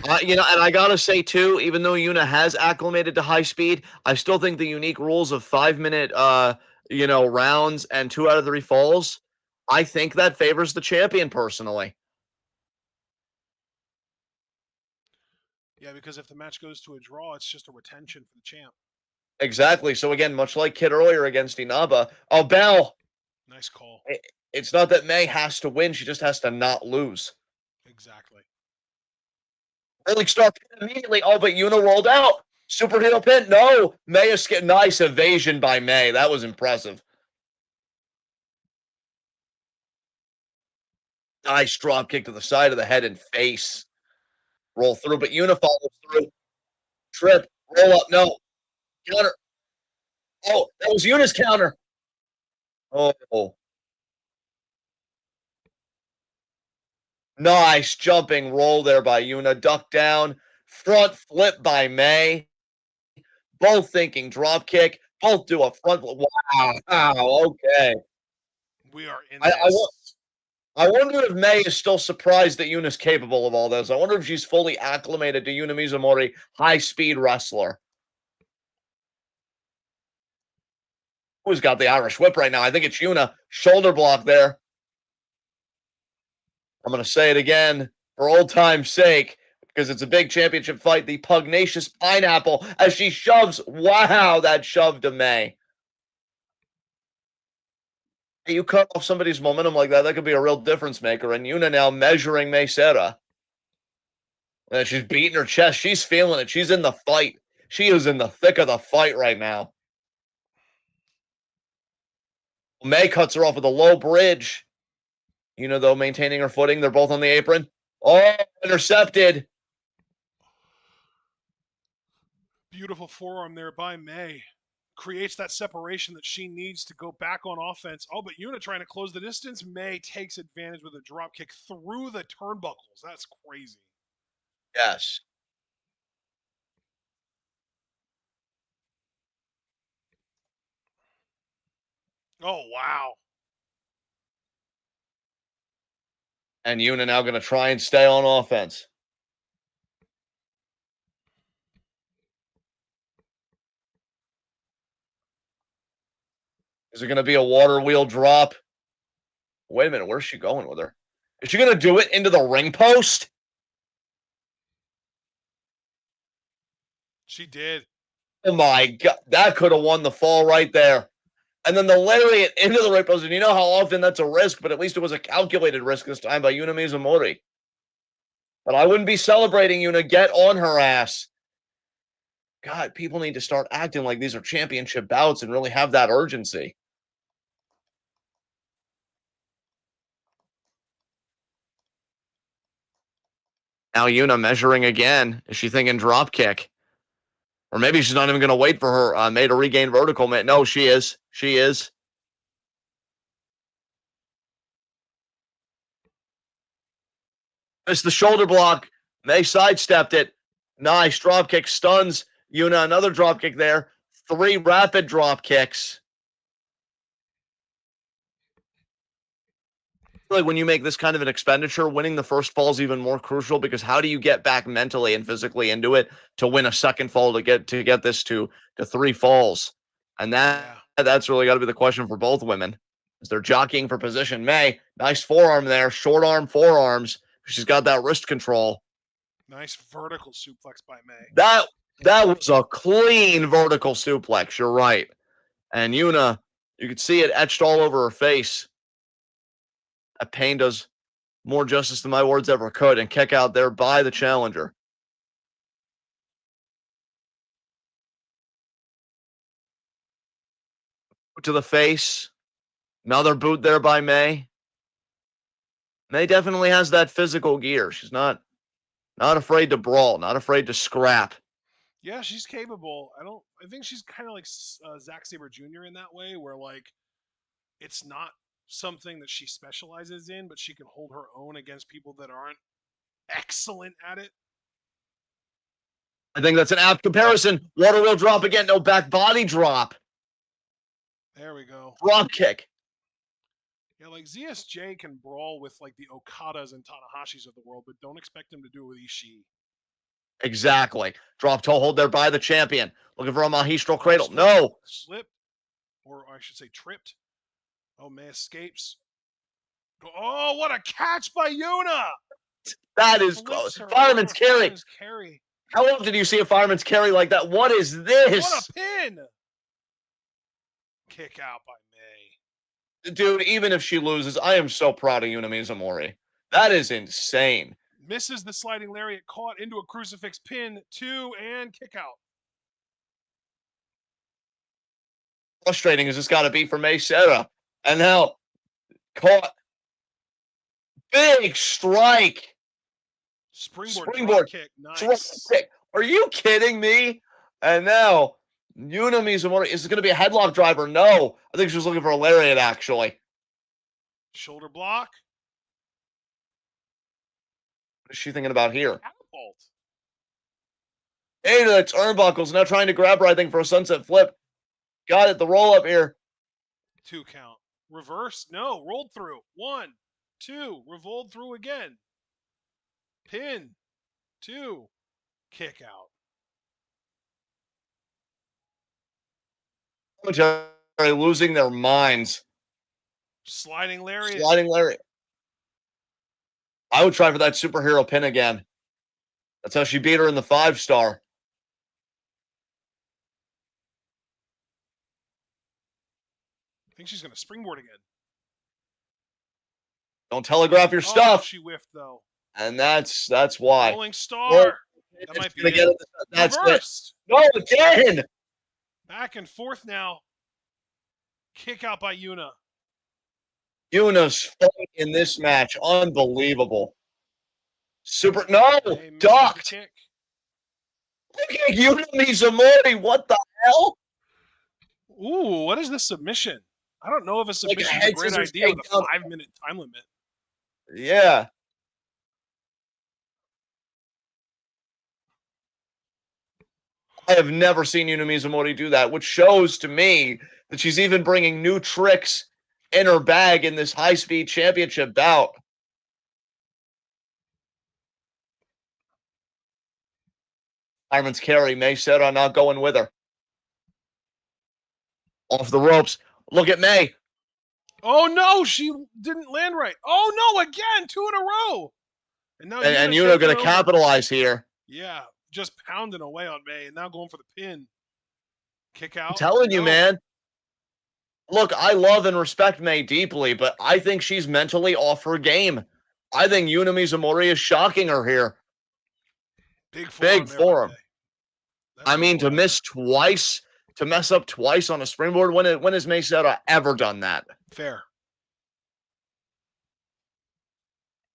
And I gotta say too, even though Yuna has acclimated to high speed, I still think the unique rules of 5-minute, rounds and 2 out of 3 falls, I think that favors the champion personally. Yeah, because if the match goes to a draw, it's just a retention for the champ. Exactly. So again, much like Kid earlier against Inaba, oh Bell, Nice call. it's not that May has to win; she just has to not lose. Exactly. Early start immediately. Oh, but Yuna rolled out. Superhero pin. No, May escaped. Nice evasion by May. That was impressive. Nice drop kick to the side of the head and face. Roll through, but Yuna follows through. Trip. Roll up. No. Counter. Oh, that was Yuna's counter. Oh. Nice jumping roll there by Yuna. Duck down. Front flip by May. Both thinking drop kick. Both do a front flip. Wow. Okay. We are in I, I, this. I wonder if May is still surprised that Yuna's capable of all this. I wonder if she's fully acclimated to Yuna Mizumori, high-speed wrestler. Who's got the Irish whip right now? I think it's Yuna. Shoulder block there. I'm going to say it again for old time's sake because it's a big championship fight. The pugnacious pineapple as she shoves. Wow, that shove to May. You cut off somebody's momentum like that could be a real difference maker. And Yuna now measuring Mei Seira. And she's beating her chest. She's feeling it. She's in the fight. She is in the thick of the fight right now. May cuts her off with a low bridge. Yuna, though, maintaining her footing. They're both on the apron. Oh, intercepted. Beautiful forearm there by May. Creates that separation that she needs to go back on offense. Oh, but Yuna trying to close the distance. May takes advantage with a drop kick through the turnbuckles. That's crazy. Yes. Oh, wow. And Yuna now going to try and stay on offense. Is it going to be a water wheel drop? Wait a minute. Where's she going with her? Is she going to do it into the ring post? She did. Oh, my God. That could have won the fall right there. And then the lariat into the ring post. And you know how often that's a risk, but at least it was a calculated risk this time by Yuna Mizumori. But I wouldn't be celebrating Yuna. Get on her ass. God, people need to start acting like these are championship bouts and really have that urgency. Now Yuna measuring again. Is she thinking drop kick? Or maybe she's not even going to wait for her May to regain vertical. No, she is. She is. Missed the shoulder block. May sidestepped it. Nice drop kick, stuns Yuna. Another drop kick there. 3 rapid drop kicks. Like when you make this kind of an expenditure, winning the first fall is even more crucial because how do you get back mentally and physically into it to win a second fall to get this to 3 falls? And that's really got to be the question for both women as they're jockeying for position. May, nice forearm there, short arm forearms. She's got that wrist control. Nice vertical suplex by May. That was a clean vertical suplex. You're right. And Yuna, you could see it etched all over her face. That pain does more justice than my words ever could. And kick out there by the challenger. Boot to the face. Another boot there by May. May definitely has that physical gear. She's not afraid to brawl, not afraid to scrap. Yeah, she's capable. I think she's kind of like Zack Sabre Jr. in that way, where like it's not something that she specializes in, but she can hold her own against people that aren't excellent at it. I think that's an apt comparison. Water wheel drop again. No back body drop. There we go. Drop kick. Yeah, like ZSJ can brawl with like the Okadas and Tanahashis of the world, but don't expect him to do it with Ishii. Exactly. Drop toe hold there by the champion. Looking for a Mahistral Cradle. No. Slipped. Or I should say tripped. Oh, May escapes. Oh, what a catch by Yuna! That is close. Fireman's carry. How often do you see a fireman's carry like that? What is this? What a pin! Kick out by May. Dude, even if she loses, I am so proud of Yuna Mizumori. That is insane. Misses the sliding lariat, caught into a crucifix pin, 2, and kick out. Frustrating as this got to be for May Sarah. And now, caught. Big strike. Springboard kick. Nice. Kick. Are you kidding me? And now, Yuna Mizumori, is it going to be a headlock driver? No. I think she was looking for a lariat, actually. Shoulder block. What is she thinking about here? Catapult. Hey, the turnbuckles. Now trying to grab her, I think, for a sunset flip. Got it. The roll up here. 2 count. Reverse. No. Rolled through. 1, 2. Revolved through again. Pin. 2. Kick out. Commentary losing their minds. Sliding lariat. I would try for that superhero pin again. That's how she beat her in the 5-star. I think she's going to springboard again. Don't telegraph your stuff. She whiffed, though. And that's why. Rolling star. That might be it. That's reversed. It. No, again. Back and forth now. Kick out by Yuna. Yuna's fight in this match, unbelievable. No, ducked. Look at Yuna Mizumori. What the hell? Ooh, what is this submission? I don't know if a submission is a great idea with a 5-minute time limit. Yeah. I have never seen Yuna Mizumori do that, which shows to me that she's even bringing new tricks in her bag in this high-speed championship bout. Fireman's carry. May Sarah not going with her. Off the ropes. Look at May. Oh, no, she didn't land right. Oh, no, again, 2 in a row. And now Yuna going to capitalize here. Yeah, just pounding away on May and now going for the pin. Kick out. I'm telling you, man. Look, I love and respect May deeply, but I think she's mentally off her game. I think Yuna Mizumori is shocking her here. Big forearm. I mean, to miss twice, to mess up twice on a springboard, when has May Sarah ever done that? Fair.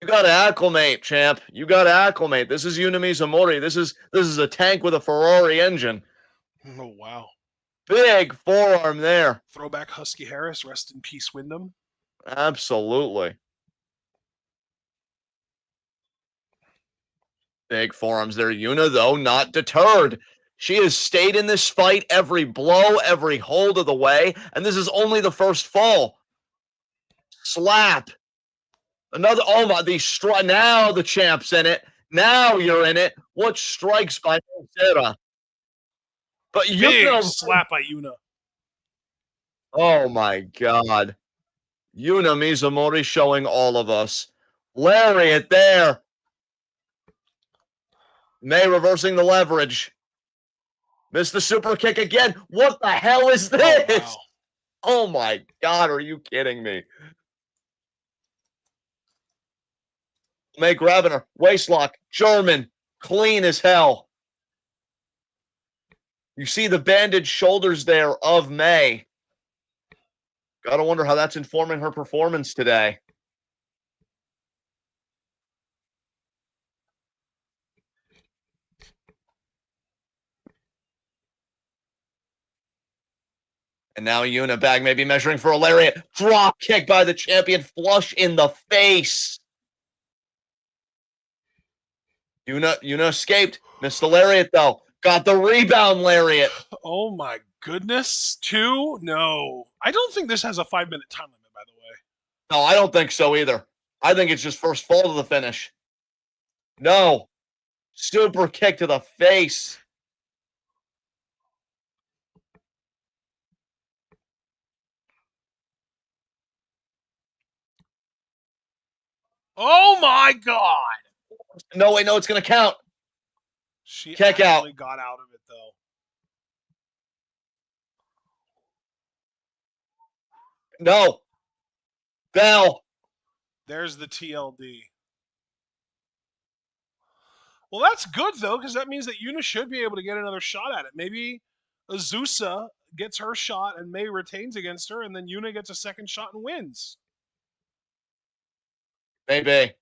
You got to acclimate, champ. You got to acclimate. This is Yuna Mizumori. This is a tank with a Ferrari engine. Oh, wow. Big forearm there. Throwback Husky Harris. Rest in peace, Wyndham. Absolutely. Big forearms there. Yuna, though, not deterred. She has stayed in this fight every blow, every hold of the way, and this is only the first fall. Slap. Another, oh my, now the champ's in it. Now you're in it. What strikes by Sarah? But Big Yuna, slap by Yuna. oh my God. Yuna Mizumori showing all of us. Lariat there. May reversing the leverage. Missed the super kick again. What the hell is this? Oh, wow. Oh my God, are you kidding me? May grabbing her. Waistlock. German. Clean as hell. You see the bandaged shoulders there of May. Gotta wonder how that's informing her performance today. And now Yuna bag maybe measuring for a lariat. Drop kick by the champion. Flush in the face. Yuna escaped. Missed the lariat though. Got the rebound lariat. Oh my goodness. 2? No. I don't think this has a 5-minute time limit, by the way. No, I don't think so either. I think it's just first fall to the finish. No. Super kick to the face. Oh my God. No, wait, no, it's going to count. She Kick actually out. got out of it, though. No. Bell. There's the TLD. Well, that's good, though, because that means that Yuna should be able to get another shot at it. Maybe Azusa gets her shot and May retains against her, and then Yuna gets a second shot and wins. Maybe.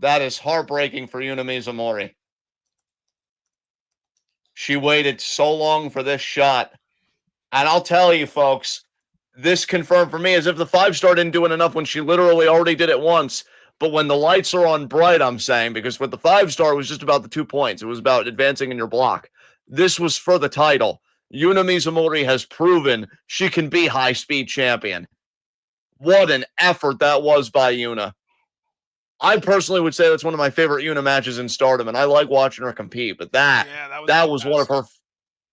That is heartbreaking for Yuna Mizumori. She waited so long for this shot. And I'll tell you, folks, this confirmed for me as if the 5-star didn't do it enough when she literally already did it once. But when the lights are on bright, I'm saying, because with the 5-star, it was just about the 2 points. It was about advancing in your block. This was for the title. Yuna Mizumori has proven she can be high-speed champion. What an effort that was by Yuna. I personally would say that's one of my favorite Yuna matches in Stardom, and I like watching her compete. But that was one of her,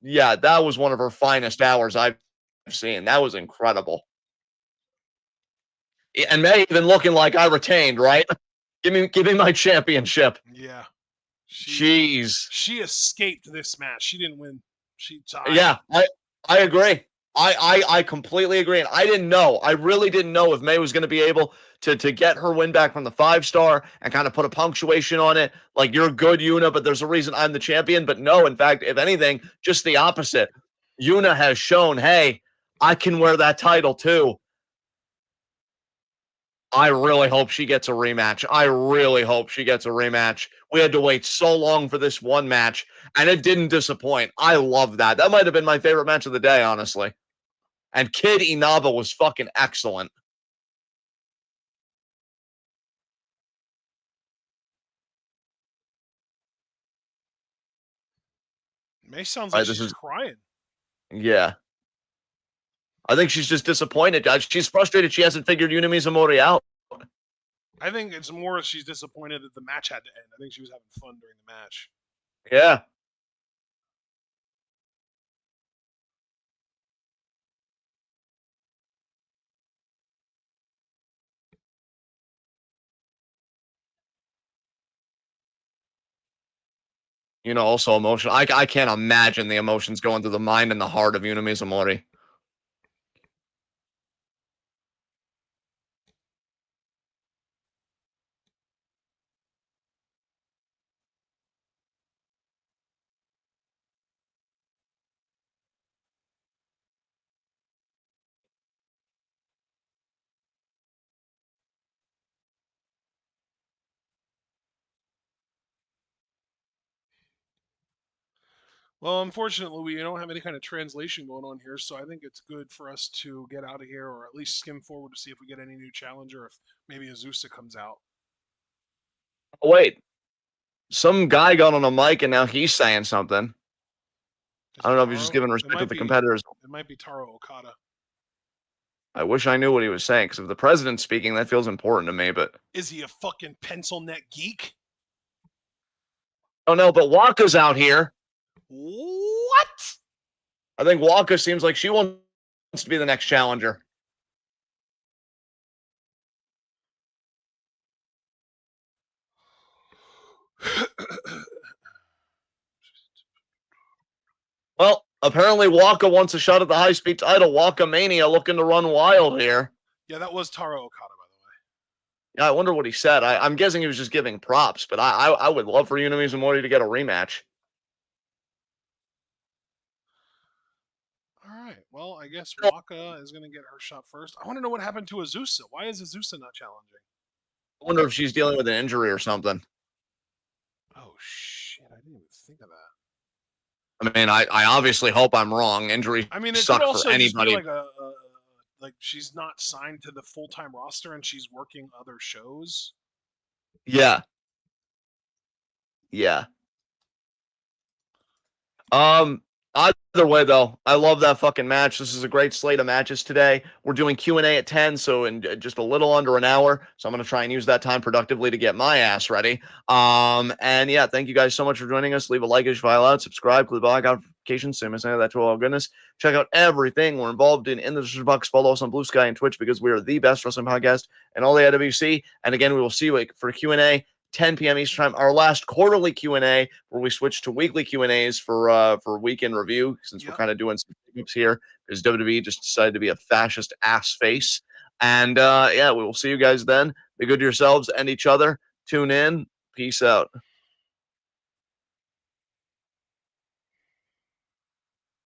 that was one of her finest hours I've seen. That was incredible. And May even looking like I retained, right? Give me my championship. Yeah. Jeez. She escaped this match. She didn't win. She tied. Yeah, I agree. I completely agree. And I didn't know. I really didn't know if May was going to be able to get her win back from the 5-star and kind of put a punctuation on it. Like, you're good, Yuna, but there's a reason I'm the champion. But no, in fact, if anything, just the opposite. Yuna has shown, hey, I can wear that title too. I really hope she gets a rematch. I really hope she gets a rematch. We had to wait so long for this one match, and it didn't disappoint. I love that. That might have been my favorite match of the day, honestly. And Kid Inaba was fucking excellent. May sounds like she's crying. Yeah. I think she's just disappointed. She's frustrated she hasn't figured Yuna Mizumori out. I think it's more she's disappointed that the match had to end. I think she was having fun during the match. Yeah. Also emotional. I can't imagine the emotions going through the mind and the heart of Yuna Mizumori. Well, unfortunately, we don't have any kind of translation going on here, so I think it's good for us to get out of here, or at least skim forward to see if we get any new challenger, if maybe Azusa comes out. Oh, wait. some guy got on a mic and now he's saying something. I don't know if he's just giving respect to the competitors. It might be Taro Okada. I wish I knew what he was saying, because if the president's speaking, that feels important to me, but... Is he a fucking pencil neck geek? Oh no, but Waka's out here. What? I think Waka seems like she wants to be the next challenger. Well, apparently Waka wants a shot at the high-speed title. Waka Mania looking to run wild here. Yeah, that was Taro Okada, by the way. Yeah, I wonder what he said. I'm guessing he was just giving props, but I would love for Yuna Mizumori to get a rematch. All right. Well, I guess Waka is going to get her shot first. I want to know what happened to Azusa. Why is Azusa not challenging? I wonder if she's dealing with an injury or something. Oh, shit. I didn't even think of that. I mean, I obviously hope I'm wrong. Injury it suck could also for anybody. Just be like she's not signed to the full-time roster and she's working other shows. Yeah. Yeah. Either way, though, I love that fucking match. This is a great slate of matches today. We're doing Q&A at 10, so in just a little under an hour. So I'm going to try and use that time productively to get my ass ready. And yeah, thank you guys so much for joining us. Leave a like as you file out. Subscribe, click the bell icon notifications so you miss any of that to all goodness. Check out everything we're involved in the description box. Follow us on Blue Sky and Twitch because we are the best wrestling podcast in all the IWC. And again, we will see you for Q&A 10 p.m. Eastern time, our last quarterly Q&A, where we switch to weekly Q&As for weekend review, since we're kind of doing some groups here, because WWE just decided to be a fascist ass face. And yeah, we will see you guys then. Be good to yourselves and each other. Tune in. Peace out.